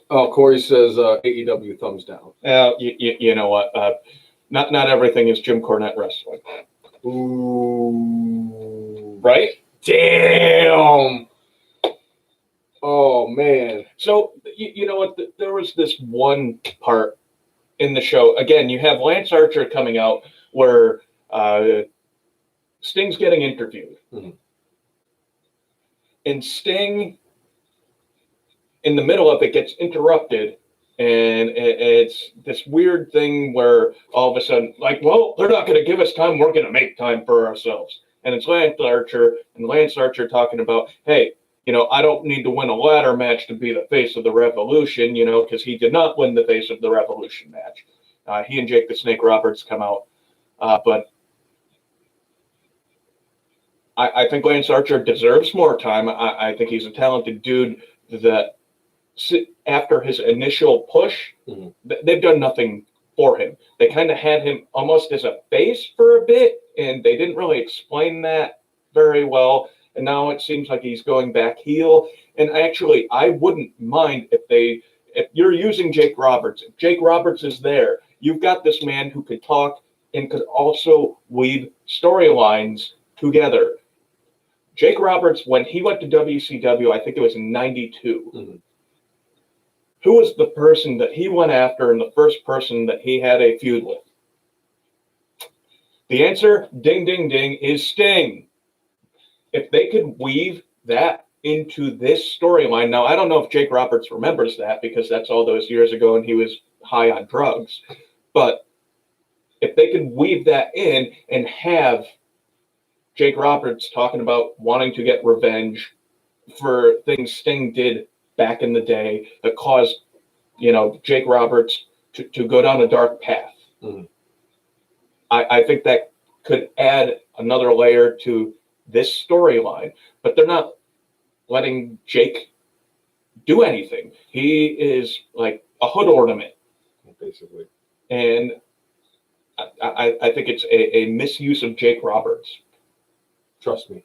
Oh, Corey says AEW thumbs down. You know what? Not everything is Jim Cornette wrestling. Ooh. Right? Damn. Oh, man. So, you know what? There was this one part in the show. Again, you have Lance Archer coming out where Sting's getting interviewed. Mhm. And Sting, in the middle of it, gets interrupted. And it's this weird thing where all of a sudden, like, well, they're not going to give us time. We're going to make time for ourselves. And it's Lance Archer, and Lance Archer talking about, hey, I don't need to win a ladder match to be the face of the Revolution, because he did not win the face of the Revolution match. He and Jake the Snake Roberts come out. But I think Lance Archer deserves more time. I think he's a talented dude that after his initial push, Mhm. they've done nothing for him. They kind of had him almost as a face for a bit, and they didn't really explain that very well. And now it seems like he's going back heel. And actually, I wouldn't mind if you're using Jake Roberts. If Jake Roberts is there, you've got this man who could talk and could also weave storylines together. Jake Roberts, when he went to WCW, I think it was in '92. Mm-hmm. Who was the person that he went after and the first person that he had a feud with? The answer, ding, ding, ding, is Sting. If they could weave that into this storyline, now I don't know if Jake Roberts remembers that because that's all those years ago and he was high on drugs, but if they could weave that in and have Jake Roberts talking about wanting to get revenge for things Sting did back in the day that caused, Jake Roberts to go down a dark path. Mm-hmm. I think that could add another layer to this storyline, but they're not letting Jake do anything. He is like a hood ornament, basically. And I think it's a misuse of Jake Roberts. Trust me.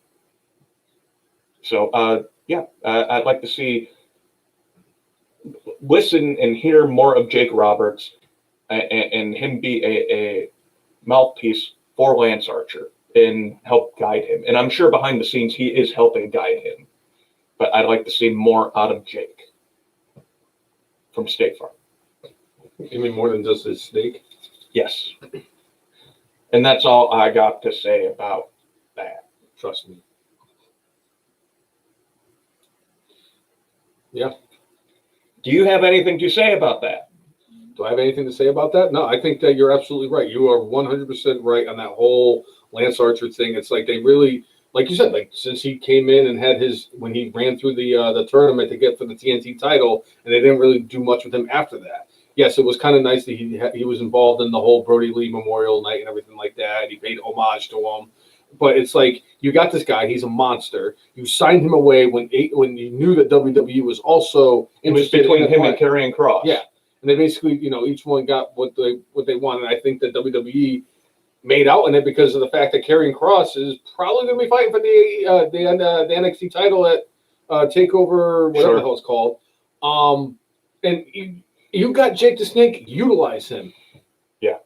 So, I'd like to listen and hear more of Jake Roberts and him be a mouthpiece for Lance Archer and help guide him. And I'm sure behind the scenes he is helping guide him. But I'd like to see more out of Jake from State Farm. You mean more than just his snake? Yes. And that's all I got to say about that. Trust me. Yeah. Do you have anything to say about that? Do I have anything to say about that? No, I think that you're absolutely right. You are 100% right on that whole Lance Archer thing. It's like they really, like you said, like since he came in and had when he ran through the tournament to get for the TNT title, and they didn't really do much with him after that. Yes, it was kind of nice that he was involved in the whole Brody Lee Memorial Night and everything like that. He paid homage to him. But it's like you got this guy; he's a monster. You signed him away when you knew that WWE was also interested. It was between him and Karrion Kross. Yeah, and they basically, each one got what they wanted. I think that WWE made out in it because of the fact that Karrion Kross is probably going to be fighting for the NXT title at Takeover, whatever the hell it's called. And you got Jake the Snake. Utilize him. Yeah.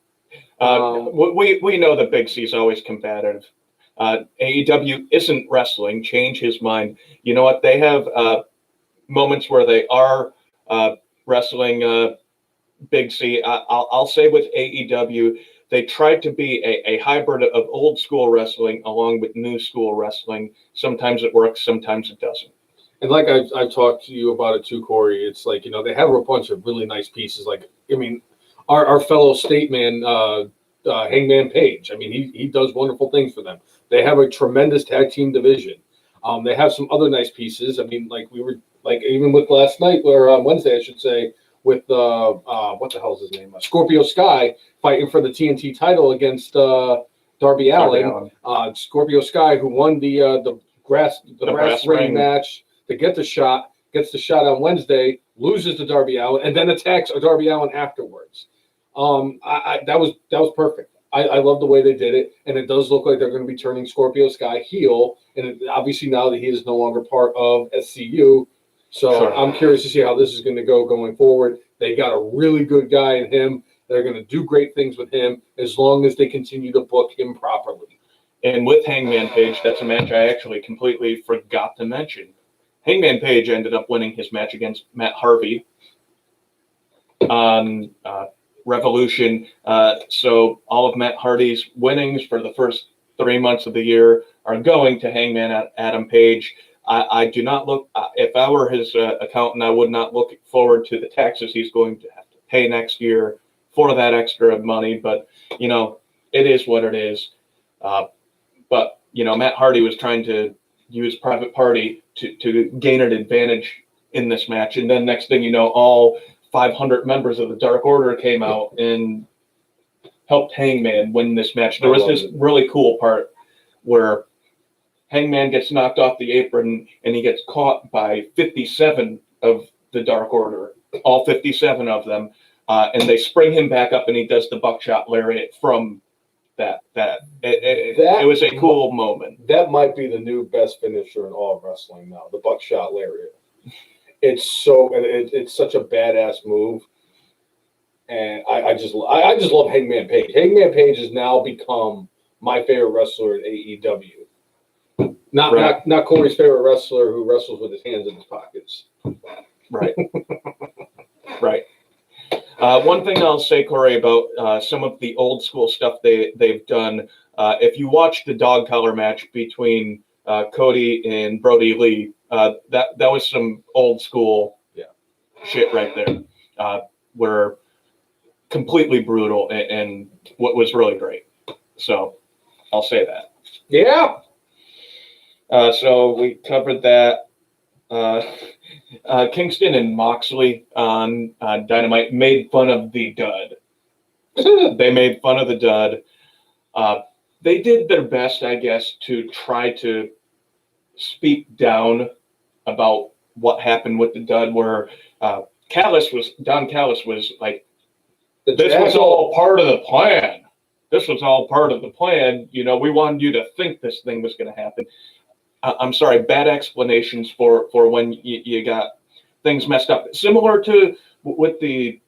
We know that Big C's always combative. AEW isn't wrestling. Change his mind. You know what? They have moments where they are wrestling Big C. I'll say with AEW, they tried to be a hybrid of old school wrestling along with new school wrestling. Sometimes it works, sometimes it doesn't. And like I've talked to you about it too, Corey, it's like, they have a bunch of really nice pieces. Like, our fellow state man, Hangman Page, he does wonderful things for them. They have a tremendous tag team division. They have some other nice pieces. Like we were, like even with last night, or on Wednesday, I should say, with what the hell is his name? Scorpio Sky fighting for the TNT title against Darby Allin. Scorpio Sky, who won the brass ring match to get the shot, gets the shot on Wednesday, loses to Darby Allin, and then attacks Darby Allin afterwards. That was perfect. I love the way they did it, and it does look like they're going to be turning Scorpio Sky heel, and obviously now that he is no longer part of SCU. So I'm curious to see how this is going to go going forward. They got a really good guy in him. They're going to do great things with him as long as they continue to book him properly. And with Hangman Page, that's a match I actually completely forgot to mention. Hangman Page ended up winning his match against Matt Harvey on Revolution. So all of Matt Hardy's winnings for the first 3 months of the year are going to Hangman Adam Page. I do not look, if I were his accountant, I would not look forward to the taxes he's going to have to pay next year for that extra money. But, you know, it is what it is. But, you know, Matt Hardy was trying to use Private Party to gain an advantage in this match. And then next thing you know, all 500 members of the Dark Order came out and helped Hangman win this match. There was this really cool part where Hangman gets knocked off the apron and he gets caught by 57 of the Dark Order, all 57 of them, and they spring him back up and he does the buckshot lariat from that. It was a cool moment. That might be the new best finisher in all of wrestling now, the buckshot lariat. It's such a badass move, and I just love Hangman Page. Hangman Page has now become my favorite wrestler in AEW. Not Corey's favorite wrestler who wrestles with his hands in his pockets. Right. Right. One thing I'll say, Corey, about some of the old school stuff they've done. If you watch the dog collar match between Cody and Brody Lee, that was some old school shit right there. Were completely brutal and what was really great. So I'll say that. Yeah. So we covered that. Kingston and Moxley on Dynamite made fun of the dud. They made fun of the dud. They did their best, I guess, to try to speak down about what happened with the dud, where Don Callis was like, this was all part of the plan. This was all part of the plan. You know, we wanted you to think this thing was going to happen. I'm sorry, bad explanations for when you got things messed up. Similar to with the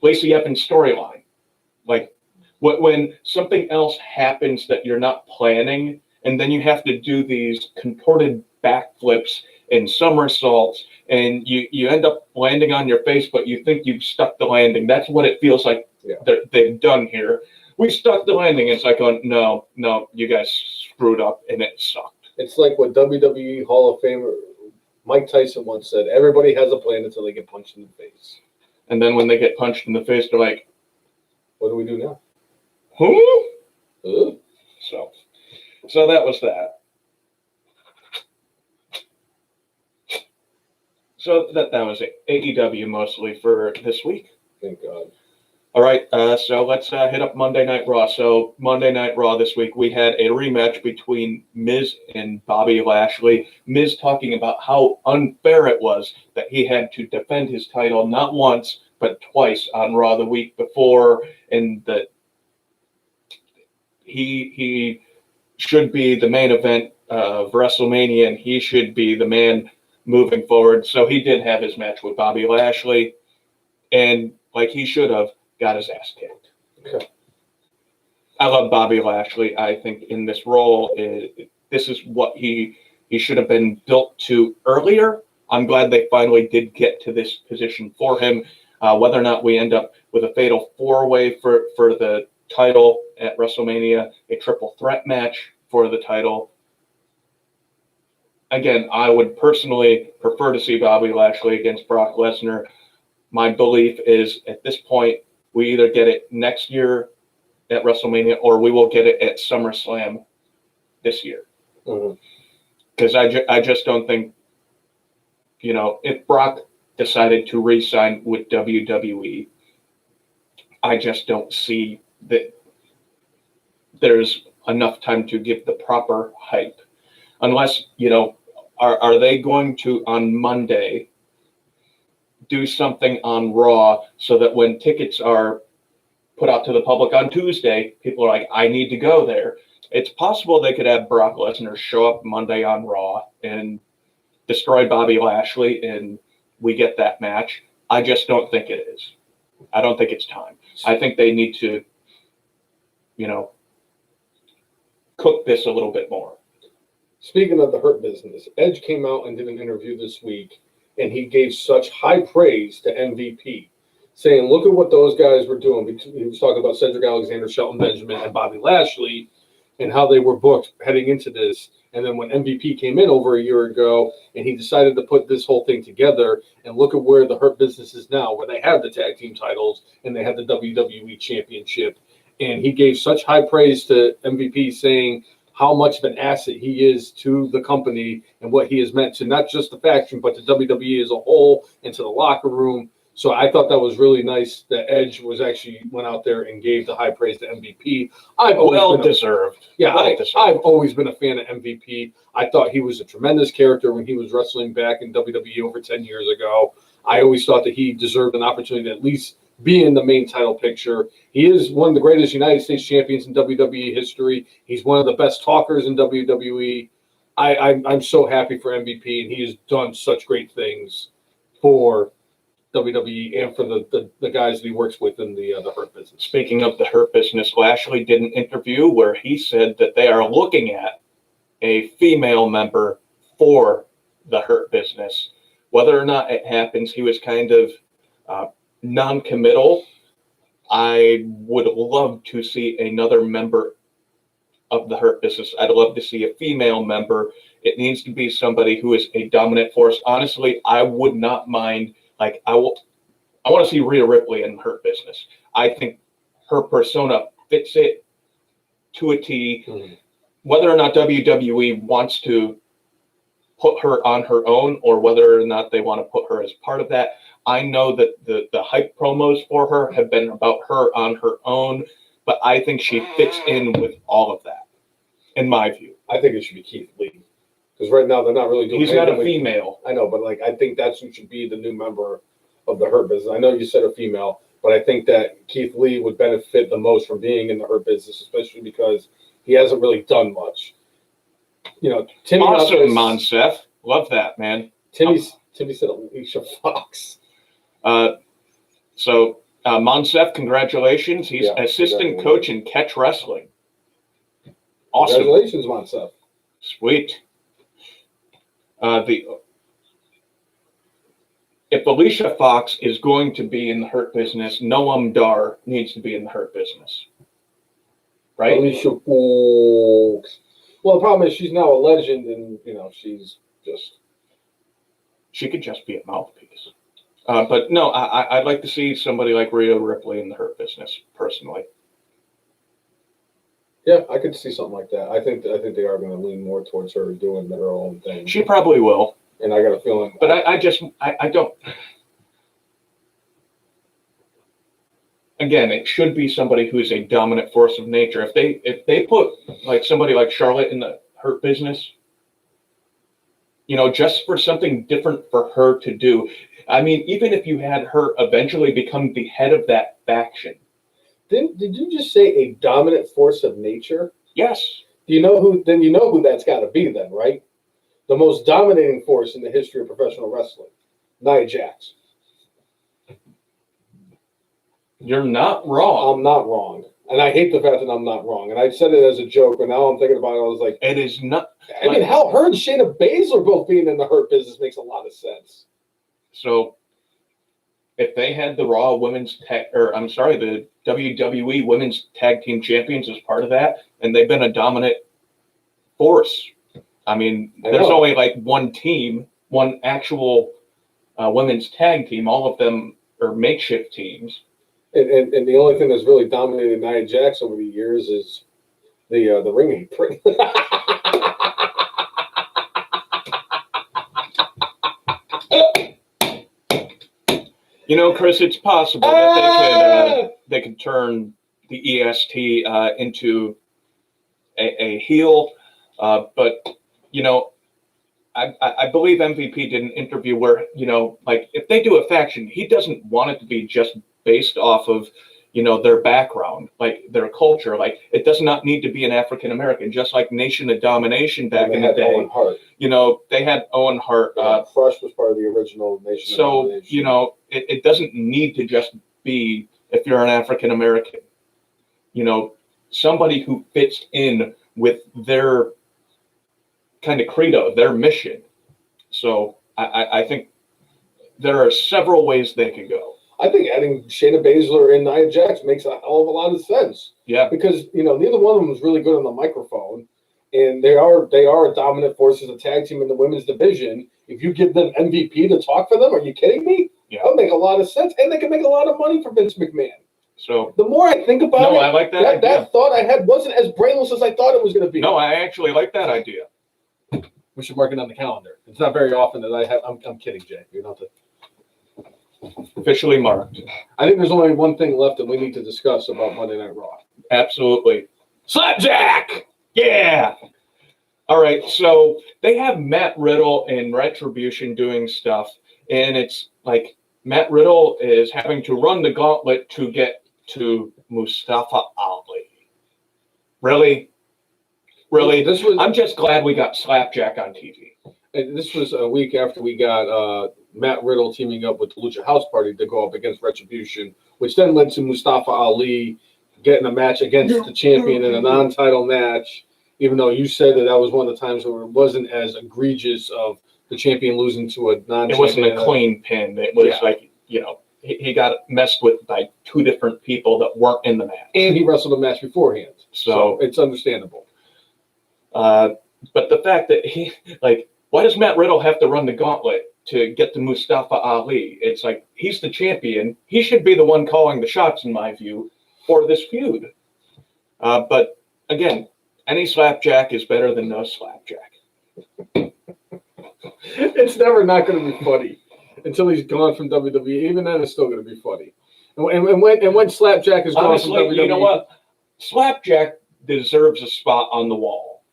Lacey Evans storyline. Like when something else happens that you're not planning, and then you have to do these contorted backflips and somersaults, and you end up landing on your face, but you think you've stuck the landing. That's what it feels like they've done here. We stuck the landing. It's like, no, you guys screwed up, and it sucked. It's like what WWE Hall of Famer Mike Tyson once said, everybody has a plan until they get punched in the face. And then when they get punched in the face, they're like, what do we do now? Who? So that was that. So that was it. AEW mostly for this week. Thank God. All right, so let's hit up Monday Night Raw. So Monday Night Raw this week, we had a rematch between Miz and Bobby Lashley. Miz talking about how unfair it was that he had to defend his title not once, but twice on Raw the week before, and that he should be the main event of WrestleMania, and he should be the man moving forward. So he did have his match with Bobby Lashley, and like he should have, got his ass kicked. Okay. I love Bobby Lashley. I think in this role, this is what he should have been built to earlier. I'm glad they finally did get to this position for him. Whether or not we end up with a fatal four-way for the title at WrestleMania, a triple threat match for the title. Again, I would personally prefer to see Bobby Lashley against Brock Lesnar. My belief is at this point, we either get it next year at WrestleMania or we will get it at SummerSlam this year. Because I just don't think, if Brock decided to re-sign with WWE, I just don't see that there's enough time to give the proper hype. Unless, are they going to, on Monday, do something on Raw so that when tickets are put out to the public on Tuesday, people are like, I need to go there. It's possible they could have Brock Lesnar show up Monday on Raw and destroy Bobby Lashley, and we get that match. I just don't think it is. I don't think it's time. I think they need to, cook this a little bit more. Speaking of the Hurt Business, Edge came out and did an interview this week, and he gave such high praise to MVP. saying, look at what those guys were doing. He was talking about Cedric Alexander, Shelton Benjamin, and Bobby Lashley, and how they were booked heading into this. And then when MVP came in over a year ago, and he decided to put this whole thing together, and look at where the Hurt Business is now, where they have the tag team titles and they have the WWE Championship. And he gave such high praise to MVP, saying how much of an asset he is to the company and what he has meant to not just the faction, but to WWE as a whole and to the locker room. So I thought that was really nice that Edge was actually went out there and gave the high praise to MVP. I've always been a fan of MVP. I thought he was a tremendous character when he was wrestling back in WWE over 10 years ago. I always thought that he deserved an opportunity to at least be in the main title picture. He is one of the greatest United States champions in WWE history. He's one of the best talkers in WWE. I'm so happy for MVP, and he has done such great things for WWE and for the guys that he works with in the Hurt Business. Speaking of the Hurt Business, Lashley did an interview where he said that they are looking at a female member for the Hurt Business. Whether or not it happens, he was kind of non-committal. I would love to see another member of the Hurt Business. I'd love to see a female member. It needs to be somebody who is a dominant force. Honestly, I would not mind. Like I want to see Rhea Ripley in Hurt Business. I think her persona fits it to a T. Mm-hmm. Whether or not WWE wants to put her on her own or whether or not they want to put her as part of that, I know that the hype promos for her have been about her on her own, but I think she fits in with all of that, in my view. I think it should be Keith Lee. Because right now they're not really doing. He's not a female. I know, but like I think that's who should be the new member of the Hurt Business. I know you said a female, but I think that Keith Lee would benefit the most from being in the Hurt Business, especially because he hasn't really done much. You know, Timmy. Also, Monsef, love that man. Timmy said Alicia Fox. So Monsef, congratulations. He's assistant coach in Catch Wrestling. Awesome. Congratulations, Monsef. Sweet. If Alicia Fox is going to be in the Hurt Business, Noam Dar needs to be in the Hurt Business, right? Alicia Fox. Well, the problem is she's now a legend, and she could just be a mouthpiece. But no, I'd like to see somebody like Rhea Ripley in the Hurt Business, personally. Yeah, I could see something like that. I think they are going to lean more towards her doing her own thing. She probably will. And I got a feeling. But I don't. Again, it should be somebody who is a dominant force of nature. If they put like somebody like Charlotte in the Hurt Business, just for something different for her to do. I mean, even if you had her eventually become the head of that faction. Did you just say a dominant force of nature? Yes. Do you know who? Then you know who that's got to be. Then, right? The most dominating force in the history of professional wrestling, Nia Jax. You're not wrong. I'm not wrong, and I hate the fact that I'm not wrong. And I said it as a joke, but now I'm thinking about it. I was like, it is not. I mean, hell, her and Shayna Baszler both being in the Hurt Business makes a lot of sense. So, if they had the Raw Women's the WWE Women's Tag Team Champions as part of that, and they've been a dominant force. I mean, there's only like one team, one actual women's tag team. All of them are makeshift teams. And the only thing that's really dominated Nia Jax over the years is the ring apron. Chris, it's possible that they could turn the EST into a heel, but I believe MVP did an interview where like if they do a faction, he doesn't want it to be just based off of their background, like their culture. Like it does not need to be an African American, just like Nation of Domination back in the day. Owen Hart. They had Owen Hart. Crush was part of the original Nation of Domination. So it doesn't need to just be if you're an African American. Somebody who fits in with their kind of credo, their mission. So I think there are several ways they could go. I think adding Shayna Baszler and Nia Jax makes a hell of a lot of sense. Yeah. Because, neither one of them is really good on the microphone. And they are a dominant force as a tag team in the women's division. If you give them MVP to talk for them, are you kidding me? Yeah. That would make a lot of sense. And they can make a lot of money for Vince McMahon. So the more I think about it, I like that. That thought I had wasn't as brainless as I thought it was going to be. No, I actually like that idea. We should mark it on the calendar. It's not very often that I have. I'm kidding, Jay. You're not officially marked. I think there's only one thing left that we need to discuss about Monday Night Raw. Absolutely. Slapjack! Yeah! All right, so they have Matt Riddle and Retribution doing stuff, and it's like Matt Riddle is having to run the gauntlet to get to Mustafa Ali. Really? I'm just glad we got Slapjack on TV. And this was a week after we got Matt Riddle teaming up with the Lucha House Party to go up against Retribution, which then led to Mustafa Ali getting a match against the champion in a non-title match, even though you said that was one of the times where it wasn't as egregious of the champion losing to a non-champion. It wasn't a clean pin. It was like, he got messed with by two different people that weren't in the match. And he wrestled a match beforehand. So it's understandable. But the fact that why does Matt Riddle have to run the gauntlet to get to Mustafa Ali? It's like, he's the champion. He should be the one calling the shots, in my view, for this feud. But again, any slapjack is better than no slapjack. It's never not going to be funny until he's gone from WWE. Even then, it's still going to be funny. And when slapjack is gone from WWE, you know what? Slapjack deserves a spot on the wall.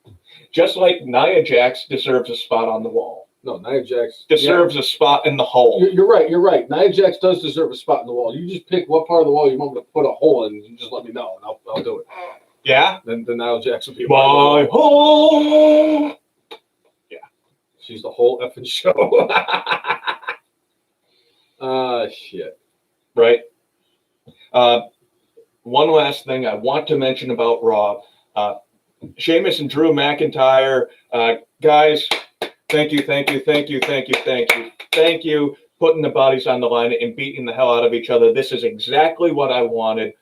Just like Nia Jax deserves a spot on the wall. No, Nia Jax deserves a spot in the hole. You're right. Nia Jax does deserve a spot in the wall. You just pick what part of the wall you want me to put a hole in, and you just let me know, and I'll do it. Yeah? Then Nia Jax will be my hole. Yeah. She's the whole effing show. Shit. Right. One last thing I want to mention about Raw. Sheamus and Drew McIntyre, guys, thank you, putting the bodies on the line and beating the hell out of each other. This is exactly what I wanted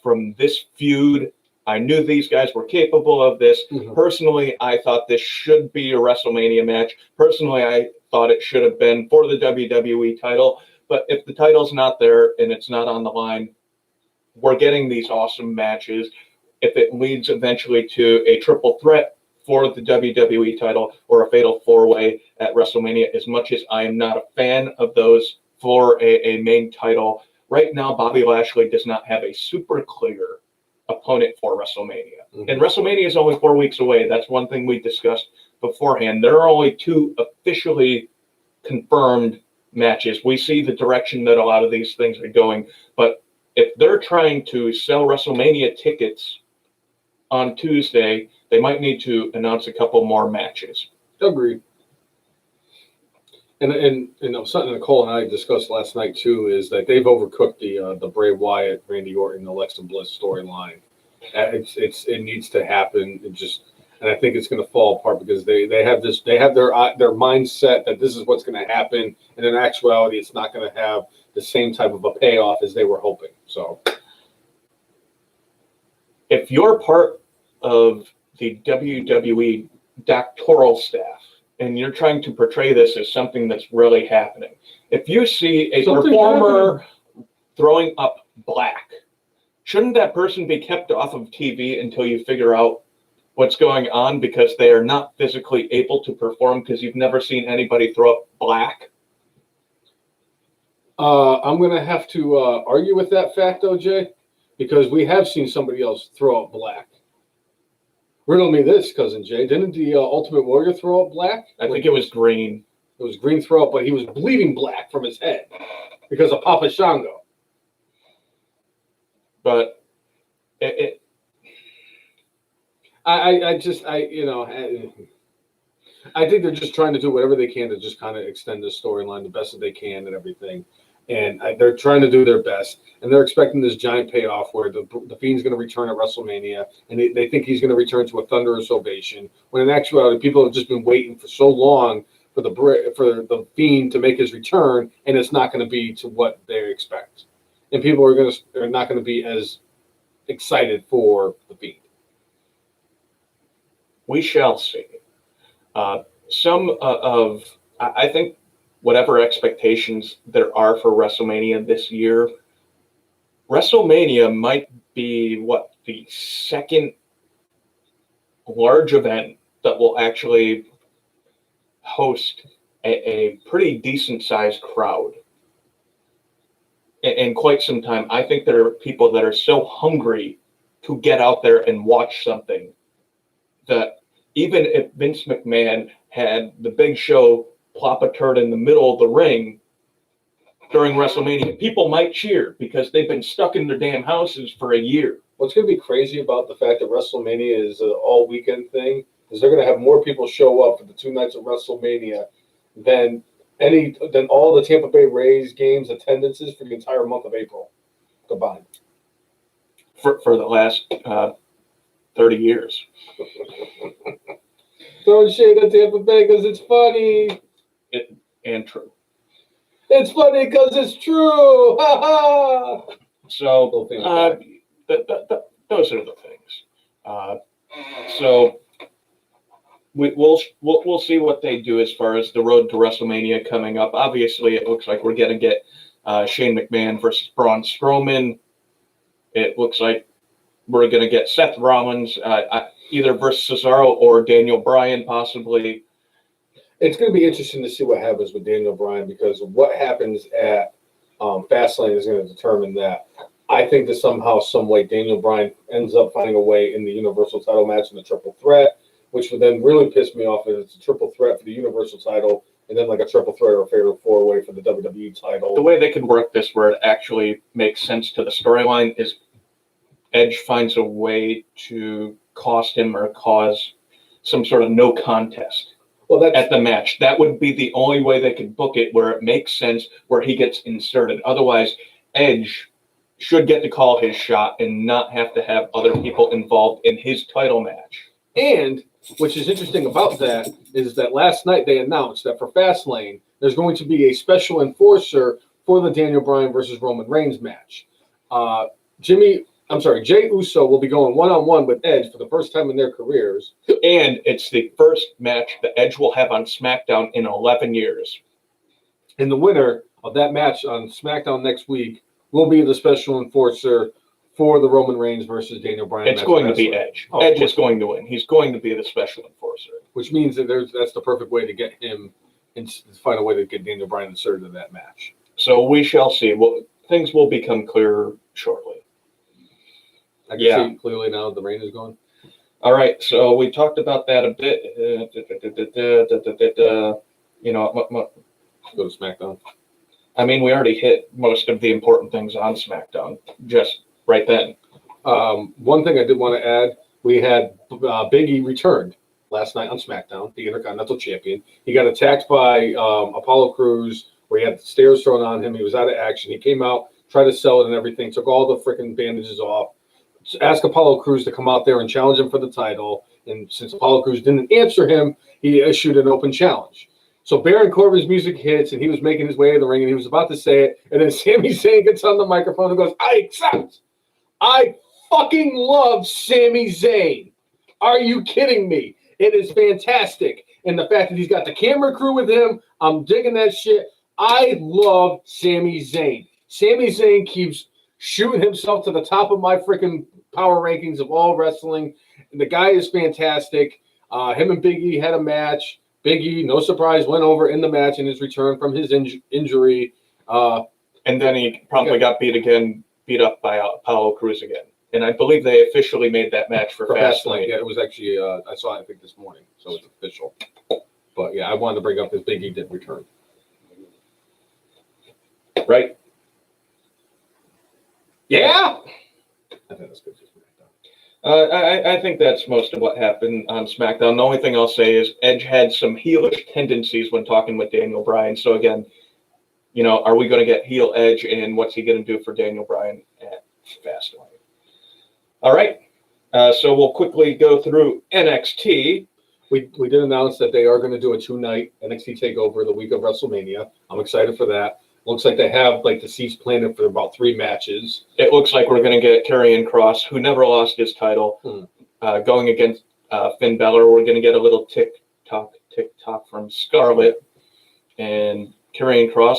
from this feud. I knew these guys were capable of this. Mm-hmm. Personally, I thought this should be a WrestleMania match. Personally, I thought it should have been for the WWE title. But if the title's not there and it's not on the line, we're getting these awesome matches. If it leads eventually to a triple threat for the WWE title or a fatal four-way at WrestleMania, as much as I am not a fan of those for a main title, right now Bobby Lashley does not have a super clear opponent for WrestleMania. Mm-hmm. And WrestleMania is only 4 weeks away. That's one thing we discussed beforehand. There are only 2 officially confirmed matches. We see the direction that a lot of these things are going, but if they're trying to sell WrestleMania tickets on Tuesday, they might need to announce a couple more matches. Agreed. And something Nicole and I discussed last night too is that they've overcooked the Bray Wyatt, Randy Orton, Alexa Bliss storyline. It needs to happen. And I think it's going to fall apart because they have their mindset that this is what's going to happen, and in actuality, it's not going to have the same type of a payoff as they were hoping. So, if you're part of the WWE doctoral staff and you're trying to portray this as something that's really happening, if you see a performer throwing up black, shouldn't that person be kept off of TV until you figure out what's going on, because they are not physically able to perform because you've never seen anybody throw up black? I'm going to have to argue with that fact, though, Jay, because we have seen somebody else throw up black. Riddle me this, Cousin Jay. Didn't the Ultimate Warrior throw up black? I think it was green. It was green throw up, but he was bleeding black from his head because of Papa Shango. But I think they're just trying to do whatever they can to just kind of extend this storyline the best that they can and everything. And they're trying to do their best. And they're expecting this giant payoff where the Fiend's going to return at WrestleMania. And they think he's going to return to a thunderous ovation. When in actuality, people have just been waiting for so long for the Fiend to make his return. And it's not going to be to what they expect. and people are not going to be as excited for the Fiend. We shall see. I think whatever expectations there are for WrestleMania this year, WrestleMania might be the second large event that will actually host a pretty decent sized crowd in quite some time. I think there are people that are so hungry to get out there and watch something that even if Vince McMahon had the Big Show plop a turd in the middle of the ring during WrestleMania, people might cheer because they've been stuck in their damn houses for a year. What's going to be crazy about the fact that WrestleMania is an all-weekend thing is they're going to have more people show up for the 2 nights of WrestleMania than all the Tampa Bay Rays games attendances for the entire month of April combined. For the last 30 years. Throwing shade at Tampa Bay because it's funny. And true. It's funny because it's true. Ha ha. So those are the things. So we'll see what they do as far as the road to WrestleMania coming up. Obviously, it looks like we're going to get Shane McMahon versus Braun Strowman. It looks like we're going to get Seth Rollins either versus Cesaro or Daniel Bryan possibly. It's going to be interesting to see what happens with Daniel Bryan because what happens at Fastlane is going to determine that. I think that somehow, some way, Daniel Bryan ends up finding a way in the Universal title match in the triple threat, which would then really piss me off if it's a triple threat for the Universal title and then like a triple threat or a fatal four-way for the WWE title. The way they could work this where it actually makes sense to the storyline is Edge finds a way to cost him or cause some sort of no contest at the match. That would be the only way they could book it where it makes sense, where he gets inserted. Otherwise, Edge should get to call his shot and not have to have other people involved in his title match. And which is interesting about that is that last night they announced that for Fastlane, there's going to be a special enforcer for the Daniel Bryan versus Roman Reigns match. Jey Uso will be going one-on-one with Edge for the first time in their careers. And it's the first match that Edge will have on SmackDown in 11 years. And the winner of that match on SmackDown next week will be the special enforcer for the Roman Reigns versus Daniel Bryan match. It's going to be Edge. Edge is going to win. He's going to be the special enforcer. Which means that that's the perfect way to get him and find a way to get Daniel Bryan inserted in that match. So we shall see. Well, things will become clearer shortly. I can see clearly now the rain is gone. All right, so we talked about that a bit. Go to SmackDown. I mean, we already hit most of the important things on SmackDown just right then. One thing I did want to add, we had Big E returned last night on SmackDown, the Intercontinental Champion. He got attacked by Apollo Crews, where he had the stairs thrown on him. He was out of action. He came out, tried to sell it and everything, took all the freaking bandages off. Asked Apollo Crews to come out there and challenge him for the title. And since Apollo Crews didn't answer him, he issued an open challenge. So Baron Corbin's music hits, and he was making his way to the ring, and he was about to say it. And then Sami Zayn gets on the microphone and goes, "I accept. I fucking love Sami Zayn. Are you kidding me? It is fantastic." And the fact that he's got the camera crew with him, I'm digging that shit. I love Sami Zayn. Sami Zayn keeps shooting himself to the top of my freaking power rankings of all wrestling. And the guy is fantastic. Him and Big E had a match. Big E, no surprise, went over in the match in his return from his injury. And then he promptly got beat up by Apollo Crews again. And I believe they officially made that match for Fastlane. Yeah, it was actually, I saw it, I think, this morning. So it's official. But yeah, I wanted to bring up his Big E did return. Right? Yeah. I think that's good. I think that's most of what happened on SmackDown. The only thing I'll say is Edge had some heelish tendencies when talking with Daniel Bryan. So again, are we going to get heel Edge, and what's he going to do for Daniel Bryan at Fastlane? All right. So we'll quickly go through NXT. We did announce that they are going to do a 2-night NXT takeover the week of WrestleMania. I'm excited for that. Looks like they have like the seats planted for about 3 matches. It looks like we're going to get Karrion Kross, who never lost his title, going against Finn Balor. We're going to get a little tick tock from Scarlett, and Karrion Kross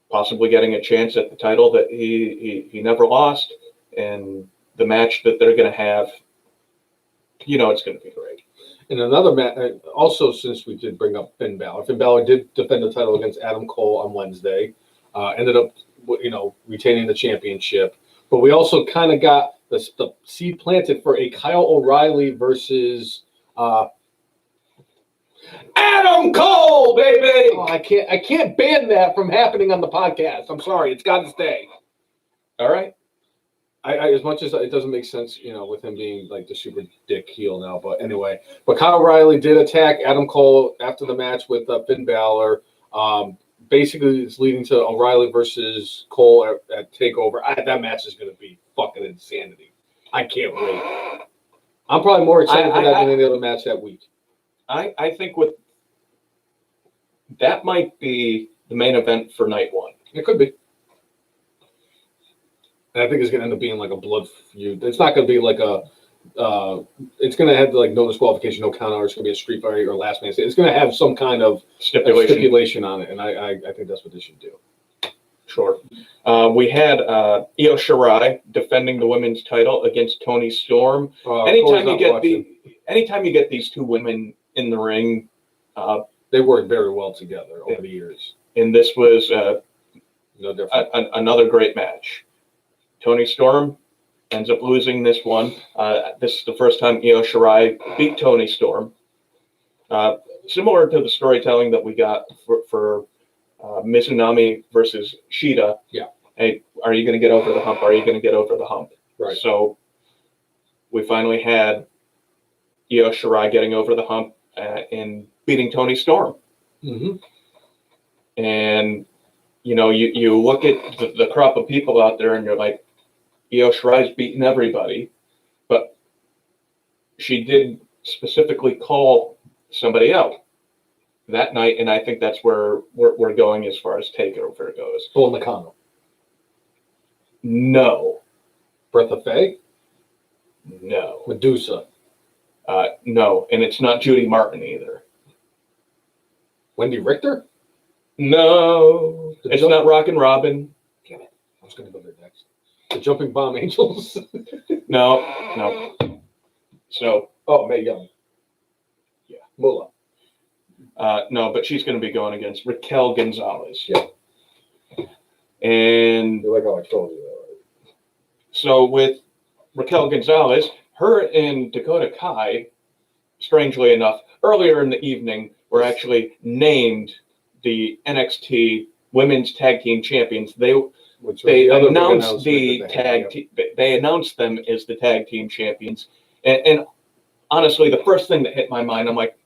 possibly getting a chance at the title that he never lost, and the match that they're going to have, it's going to be great. And another match, also since we did bring up Finn Balor did defend the title against Adam Cole on Wednesday, ended up, retaining the championship. But we also kind of got the seed planted for a Kyle O'Reilly versus Adam Cole, baby. Oh, I can't ban that from happening on the podcast. I'm sorry, it's got to stay. All right. I as much as it doesn't make sense, with him being like the super dick heel now, but anyway. But Kyle O'Reilly did attack Adam Cole after the match with Finn Balor. Basically, it's leading to O'Reilly versus Cole at TakeOver. That match is going to be fucking insanity. I can't wait. I'm probably more excited for that than any other match that week. I think that might be the main event for night one. It could be. And I think it's going to end up being like a blood feud. It's not going to be like it's going to have like no disqualification, no count out. It's going to be a street fight or last man. It's going to have some kind of stipulation on it. And I think that's what they should do. Sure. We had Io Shirai defending the women's title against Toni Storm. Anytime you get these two women in the ring, they work very well together over the years. And this was no different. Another great match. Toni Storm ends up losing this one. This is the first time Io Shirai beat Toni Storm. Similar to the storytelling that we got for Mizunami versus Shida. Yeah. Hey, are you going to get over the hump? Are you going to get over the hump? Right. So we finally had Io Shirai getting over the hump and beating Toni Storm. Mm-hmm. And, you look at the crop of people out there and you're like, Io Shirai's beaten everybody, but she did specifically call somebody out that night, and I think that's where we're going as far as TakeOver goes. Bull Nakano. No. Bertha Faye? No. Medusa? No, and it's not Judy Martin either. Wendy Richter? No. It's not Rockin' Robin. Damn it. I was going to go there next. The Jumping Bomb Angels? No. So. Oh, Mae Young. Yeah. Moolah. No, but she's going to be going against Raquel Gonzalez. Yeah. And you like how I told you that, right? So with Raquel Gonzalez, her and Dakota Kai, strangely enough, earlier in the evening, were actually named the NXT Women's Tag Team Champions. They announced They announced them as the tag team champions, and honestly, the first thing that hit my mind, I'm like,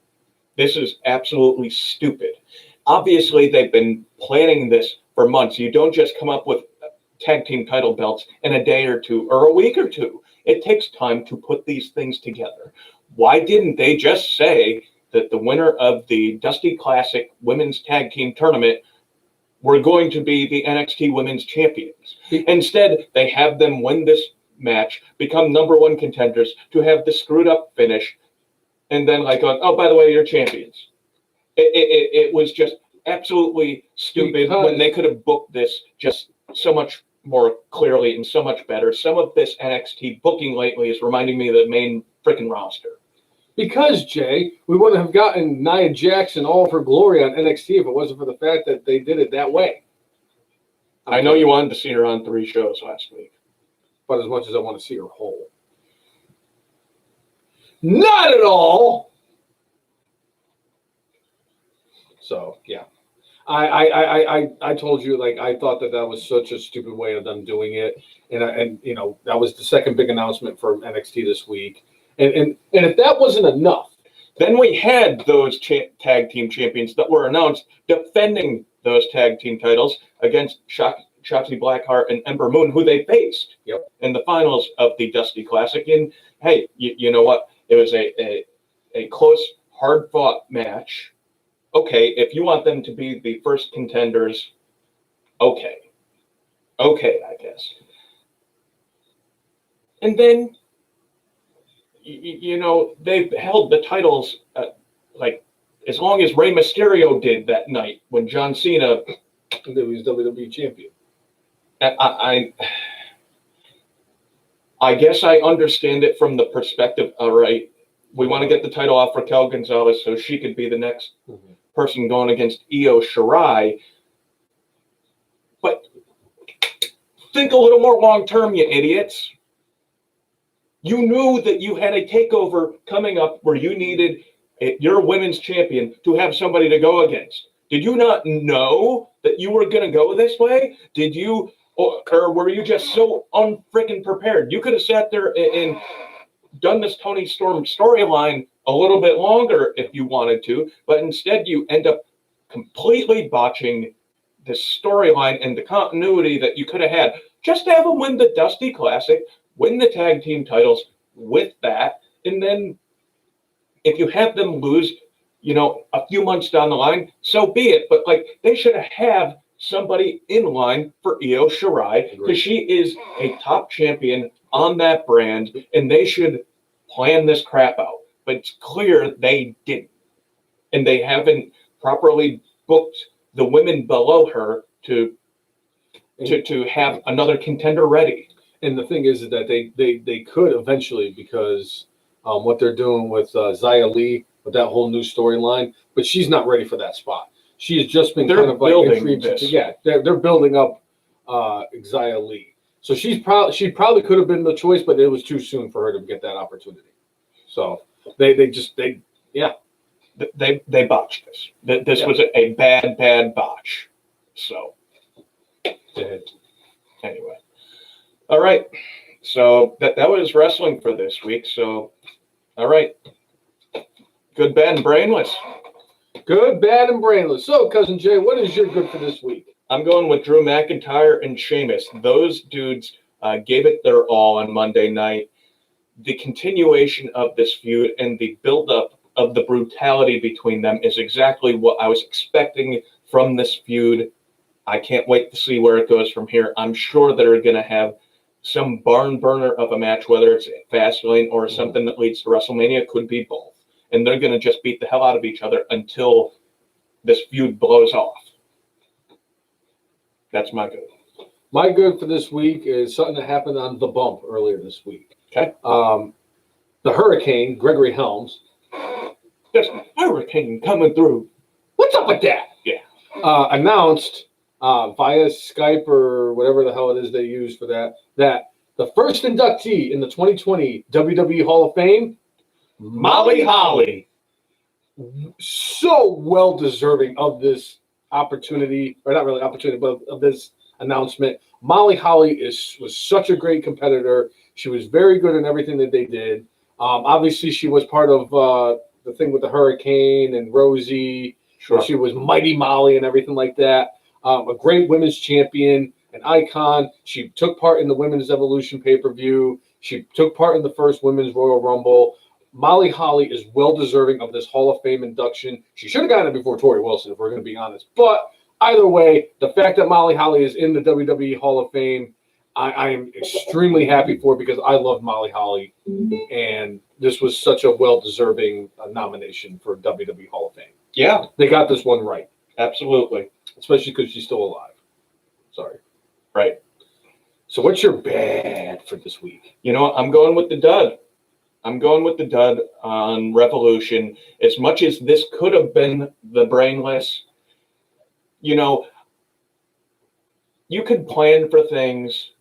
this is absolutely stupid. Obviously, they've been planning this for months. You don't just come up with tag team title belts in a day or two or a week or two. It takes time to put these things together. Why didn't they just say that the winner of the Dusty Classic Women's Tag Team Tournament were going to be the NXT Women's Champions? Instead, they have them win this match, become number one contenders, to have the screwed up finish, and then oh, by the way, you're champions. It was just absolutely stupid when they could have booked this just so much more clearly and so much better. Some of this NXT booking lately is reminding me of the main freaking roster. Because, Jay, we wouldn't have gotten Nia Jax in all of her glory on NXT if it wasn't for the fact that they did it that way. I know you wanted to see her on 3 shows last week. But as much as I want to see her whole. Not at all! So, yeah. I told you, I thought that was such a stupid way of them doing it. And that was the second big announcement for NXT this week. And if that wasn't enough, then we had those tag team champions that were announced defending those tag team titles against Shotzi Blackheart and Ember Moon, who they faced in the finals of the Dusty Classic. And hey, you know what? It was a close, hard-fought match okay, if you want them to be the first contenders, okay, I guess. And then, they've held the titles like as long as Rey Mysterio did that night when John Cena was WWE champion. I guess I understand it from the perspective, all right, we want to get the title off Raquel Gonzalez so she could be the next person going against Io Shirai. But think a little more long term, you idiots. You knew that you had a takeover coming up where you needed your women's champion to have somebody to go against. Did you not know that you were going to go this way? Did you, or were you just so unfreaking prepared? You could have sat there and done this Tony Storm storyline a little bit longer if you wanted to, but instead you end up completely botching this storyline and the continuity that you could have had. Just have them win the Dusty Classic, win the tag team titles with that, and then if you have them lose, a few months down the line, so be it. But they should have somebody in line for Io Shirai because she is a top champion on that brand, and they should plan this crap out. But it's clear they didn't, and they haven't properly booked the women below her to have another contender ready. And the thing is that they could eventually, because what they're doing with Xia Li, with that whole new storyline, but she's not ready for that spot. She has just been kind of building this. Yeah, they're building up Xia Li. So she probably could have been the choice, but it was too soon for her to get that opportunity. So they botched this. This was a bad botch. So anyway. All right, so that was wrestling for this week. So, all right, good, bad, and brainless. Good, bad, and brainless. So, Cousin Jay, what is your good for this week? I'm going with Drew McIntyre and Sheamus. Those dudes gave it their all on Monday night. The continuation of this feud and the buildup of the brutality between them is exactly what I was expecting from this feud. I can't wait to see where it goes from here. I'm sure they're going to have some barn burner of a match, whether it's Fastlane or something that leads to WrestleMania. Could be both. And they're going to just beat the hell out of each other until this feud blows off. That's my good. My good for this week is something that happened on The Bump earlier this week. Okay. The Hurricane, Gregory Helms. There's a hurricane coming through. What's up with that? Yeah. Announced via Skype or whatever the hell it is they use for that the first inductee in the 2020 WWE Hall of Fame, Molly Holly. So well deserving of this opportunity, or not really opportunity, but of this announcement. Molly Holly was such a great competitor. She was very good in everything that they did. Obviously, she was part of the thing with the Hurricane and Rosie. Sure. She was Mighty Molly and everything like that. A great women's champion, an icon. She took part in the Women's Evolution pay-per-view. She took part in the first Women's Royal Rumble. Molly Holly is well deserving of this Hall of Fame induction. She should have gotten it before Tori Wilson, if we're going to be honest. But either way, the fact that Molly Holly is in the WWE Hall of Fame, I am extremely happy for, because I love Molly Holly. And this was such a well-deserving nomination for WWE Hall of Fame. Yeah. They got this one right. Absolutely. Especially because she's still alive. Sorry. Right. So what's your bad for this week? I'm going with the dud. I'm going with the dud on Revolution. As much as this could have been the brainless, you could plan for things,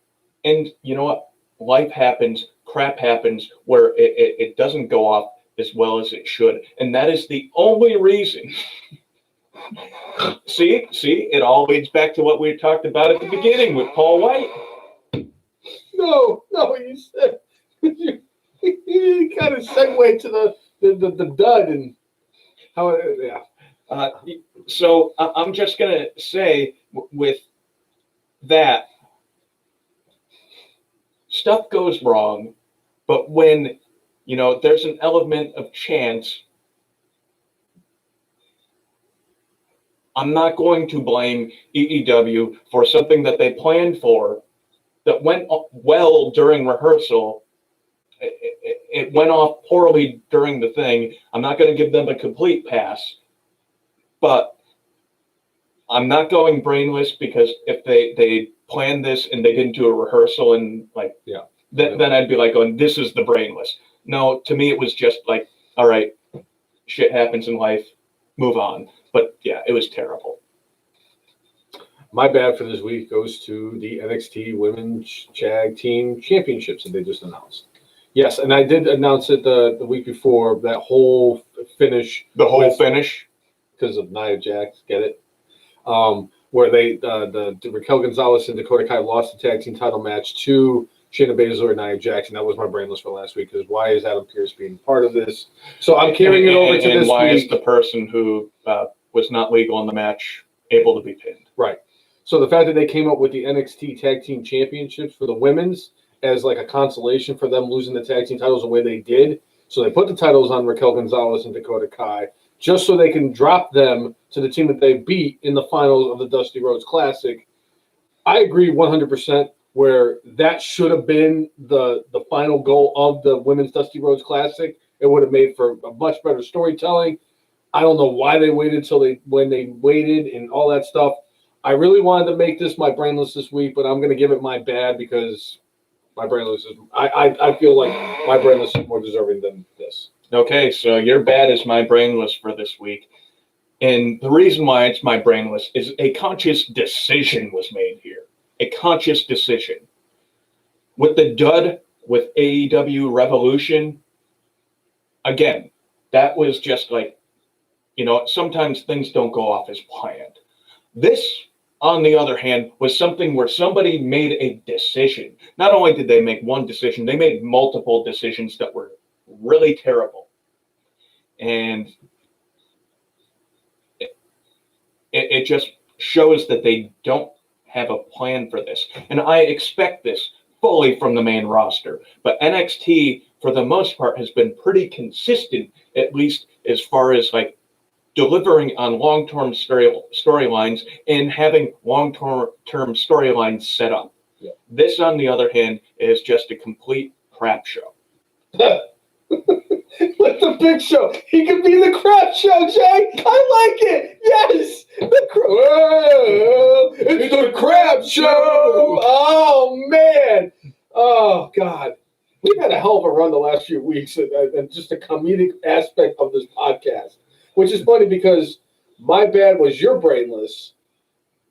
and you know what? Life happens, crap happens, where it doesn't go off as well as it should. And that is the only reason. See, it all leads back to what we talked about at the beginning with Paul White. No, you said you kind of segue to the dud and how yeah. So I'm just gonna say with that, stuff goes wrong, but when there's an element of chance, I'm not going to blame EEW for something that they planned for that went well during rehearsal. It went off poorly during the thing. I'm not going to give them a complete pass, but I'm not going brainless because if they planned this and they didn't do a rehearsal and then I'd be like, "Oh, this is the brainless." No, to me it was just like, all right, shit happens in life, move on. But yeah, it was terrible. My bad for this week goes to the NXT Women's Tag Team Championships that they just announced. Yes, and I did announce it the week before, that whole finish. The whole finish? Because of Nia Jax, get it? Where they the Raquel Gonzalez and Dakota Kai lost the tag team title match to Shayna Baszler and Nia Jax, and that was my brainless for last week, because why is Adam Pearce being part of this? So I'm carrying it over to this week. And why is the person who was not legal in the match able to be pinned? Right. So the fact that they came up with the NXT Tag Team Championships for the women's as like a consolation for them losing the tag team titles the way they did. So they put the titles on Raquel Gonzalez and Dakota Kai just so they can drop them to the team that they beat in the finals of the Dusty Rhodes Classic. I agree 100% where that should have been the final goal of the Women's Dusty Rhodes Classic. It would have made for a much better storytelling. I don't know why they waited when they waited and all that stuff. I really wanted to make this my brainless this week, but I'm going to give it my bad because my brainless is. I feel like my brainless is more deserving than this. Okay, so your bad is my brainless for this week. And the reason why it's my brainless is a conscious decision was made here. A conscious decision. With the dud with AEW Revolution, again, that was just like, sometimes things don't go off as planned. This, on the other hand, was something where somebody made a decision. Not only did they make one decision, they made multiple decisions that were really terrible. And it just shows that they don't have a plan for this. And I expect this fully from the main roster. But NXT, for the most part, has been pretty consistent, at least as far as delivering on long-term storylines and having long-term storylines set up. Yeah. This, on the other hand, is just a complete crap show. Let the big show. He could be the crap show, Jay. I like it. Yes. It's the crap show. Oh, man. Oh, God. We've had a hell of a run the last few weeks, and just the comedic aspect of this podcast. Which is funny because my bad was your brainless.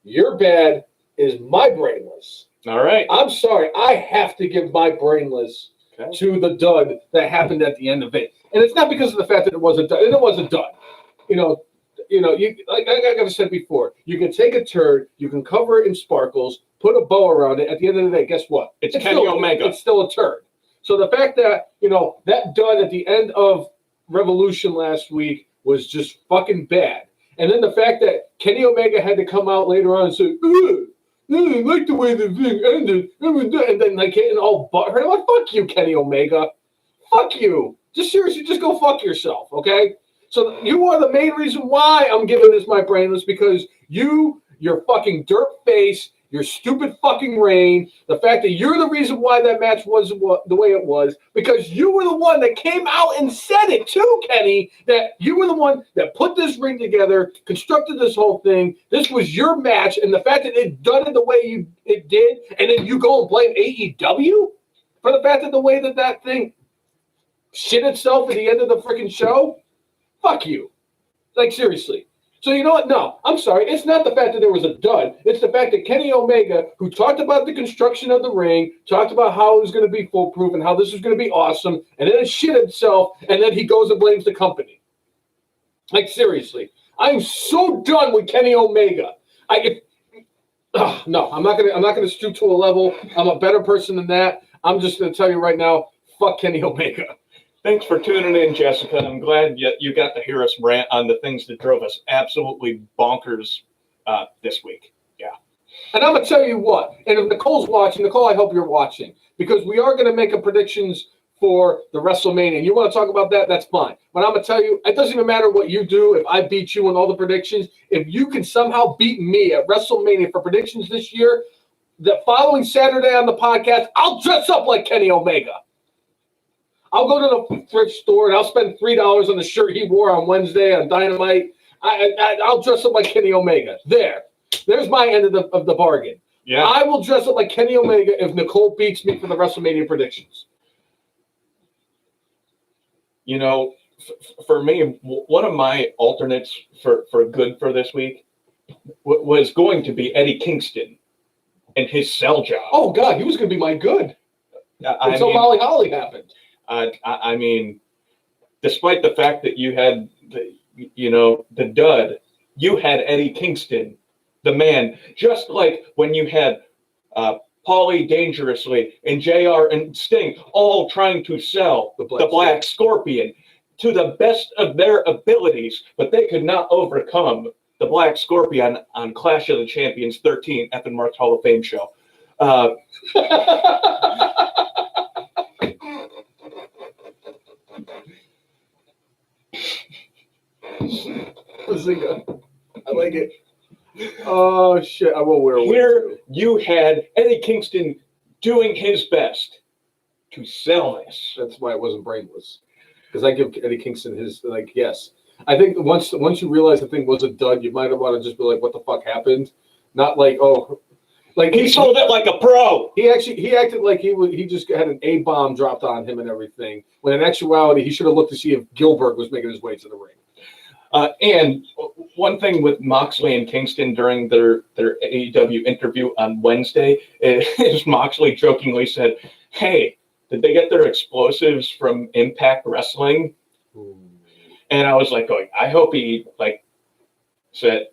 Your bad is my brainless. All right. I'm sorry. I have to give my brainless to the dud that happened at the end of it. And it's not because of the fact that it was a dud. It was a dud. Like I said before, you can take a turd, you can cover it in sparkles, put a bow around it. At the end of the day, guess what? It's Kenny Omega. It's still a turd. So the fact that, that dud at the end of Revolution last week was just fucking bad. And then the fact that Kenny Omega had to come out later on and say, I didn't like the way the thing ended. And then getting all butthurt. I'm like, fuck you, Kenny Omega. Fuck you. Just seriously, just go fuck yourself, okay? So you are the main reason why I'm giving this my brainless, because your fucking dirt face, your stupid fucking reign, the fact that you're the reason why that match was the way it was, because you were the one that came out and said it too, Kenny, that you were the one that put this ring together, constructed this whole thing. This was your match, and the fact that it done it the way it did, and then you go and blame AEW for the fact that the way that thing shit itself at the end of the freaking show, fuck you. Seriously. So you know what? No, I'm sorry. It's not the fact that there was a dud. It's the fact that Kenny Omega, who talked about the construction of the ring, talked about how it was going to be foolproof and how this was going to be awesome, and then it shit itself, and then he goes and blames the company. Seriously. I'm so done with Kenny Omega. No, I'm not gonna stoop to a level. I'm a better person than that. I'm just gonna tell you right now, fuck Kenny Omega. Thanks for tuning in, Jessica. I'm glad you got to hear us rant on the things that drove us absolutely bonkers this week. Yeah. And I'm going to tell you what, and if Nicole's watching, Nicole, I hope you're watching, because we are going to make a predictions for the WrestleMania. And you want to talk about that? That's fine. But I'm going to tell you, it doesn't even matter what you do. If I beat you in all the predictions, if you can somehow beat me at WrestleMania for predictions this year, the following Saturday on the podcast, I'll dress up like Kenny Omega. I'll go to the thrift store and I'll spend $3 on the shirt he wore on Wednesday on Dynamite. I'll dress up like Kenny Omega. There's my end of the bargain. Yeah. I will dress up like Kenny Omega if Nicole beats me for the WrestleMania predictions. You know, for me, one of my alternates for good for this week was going to be Eddie Kingston and his cell job. Oh, God, he was going to be my good until mean, Molly Holly happened. I mean, despite the fact that you had the dud, you had Eddie Kingston, the man, just like when you had Paulie Dangerously and JR and Sting all trying to sell the Black Scorpion to the best of their abilities, but they could not overcome the Black Scorpion on Clash of the Champions 13 F and Mark's Hall of Fame show. I like it. Oh, shit. I won't wear a wig. Here you had Eddie Kingston doing his best to sell this. That's why it wasn't brainless. Because I give Eddie Kingston his, yes. I think once you realize the thing was a dud, you might have wanted to just be like, what the fuck happened? Not like, oh. Like he sold it like a pro. He acted like he just had an A-bomb dropped on him and everything. When in actuality, he should have looked to see if Gilbert was making his way to the ring. And one thing with Moxley and Kingston during their AEW interview on Wednesday is Moxley jokingly said, "Hey, did they get their explosives from Impact Wrestling?" Ooh. And I was like, I hope he said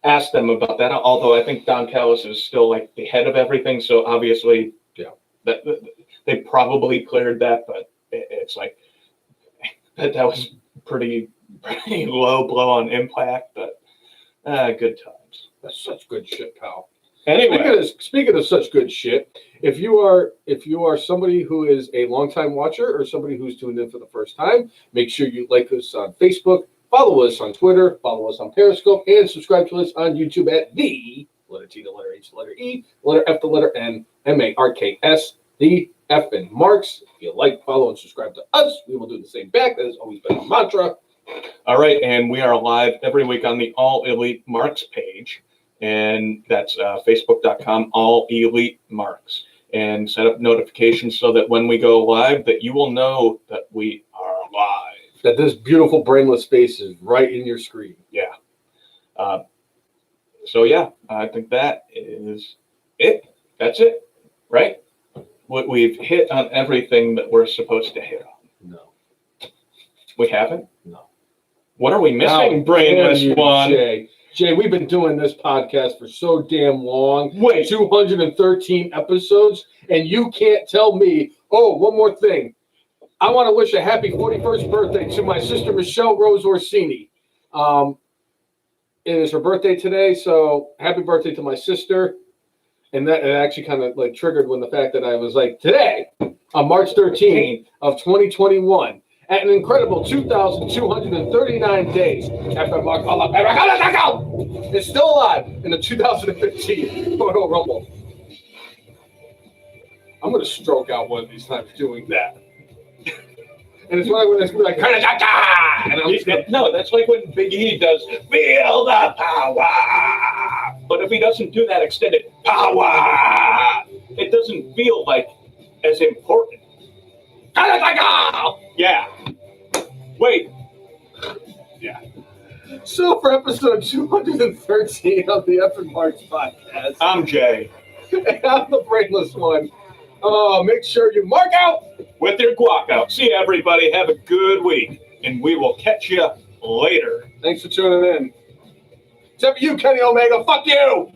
asked them about that. Although I think Don Callis is still the head of everything, so obviously, that they probably cleared that. But it's that was pretty low blow on Impact, but good times. That's such good shit, pal. Anyway, speaking of such good shit, if you are somebody who is a longtime watcher or somebody who's tuned in for the first time, make sure you like us on Facebook, follow us on Twitter, follow us on Periscope, and subscribe to us on YouTube at the letter T, the letter H, the letter E, the letter F, the letter N, MARKS, the F and Marks. If you like, follow, and subscribe to us, we will do the same back. That has always been our mantra. All right, and we are live every week on the All Elite Marks page, and that's facebook.com All Elite Marks, and set up notifications so that when we go live, that you will know that we are live. That this beautiful brainless face is right in your screen. Yeah. So yeah, I think that is it. That's it, right? We've hit on everything that we're supposed to hit on. No. We haven't? No. What are we missing, brainless one? Jay, we've been doing this podcast for so damn long. Wait. 213 episodes, and you can't tell me, one more thing. I want to wish a happy 41st birthday to my sister, Michelle Rose Orsini. It is her birthday today, so happy birthday to my sister. And that it actually kind of triggered when the fact that I was today, on March 13th of 2021, at an incredible 2,239 days after Mark is still alive in the 2015 Royal Rumble. I'm going to stroke out one of these times doing that. And it's when it's going to be and I'm just gonna, no, that's like when Big E does feel the power. But if he doesn't do that extended power, it doesn't feel as important. Yeah. Wait. Yeah. So for episode 213 of the F and Marks podcast, I'm Jay. And I'm the brainless one. Make sure you mark out with your guac out. See everybody. Have a good week, and we will catch you later. Thanks for tuning in. Except for you, Kenny Omega. Fuck you.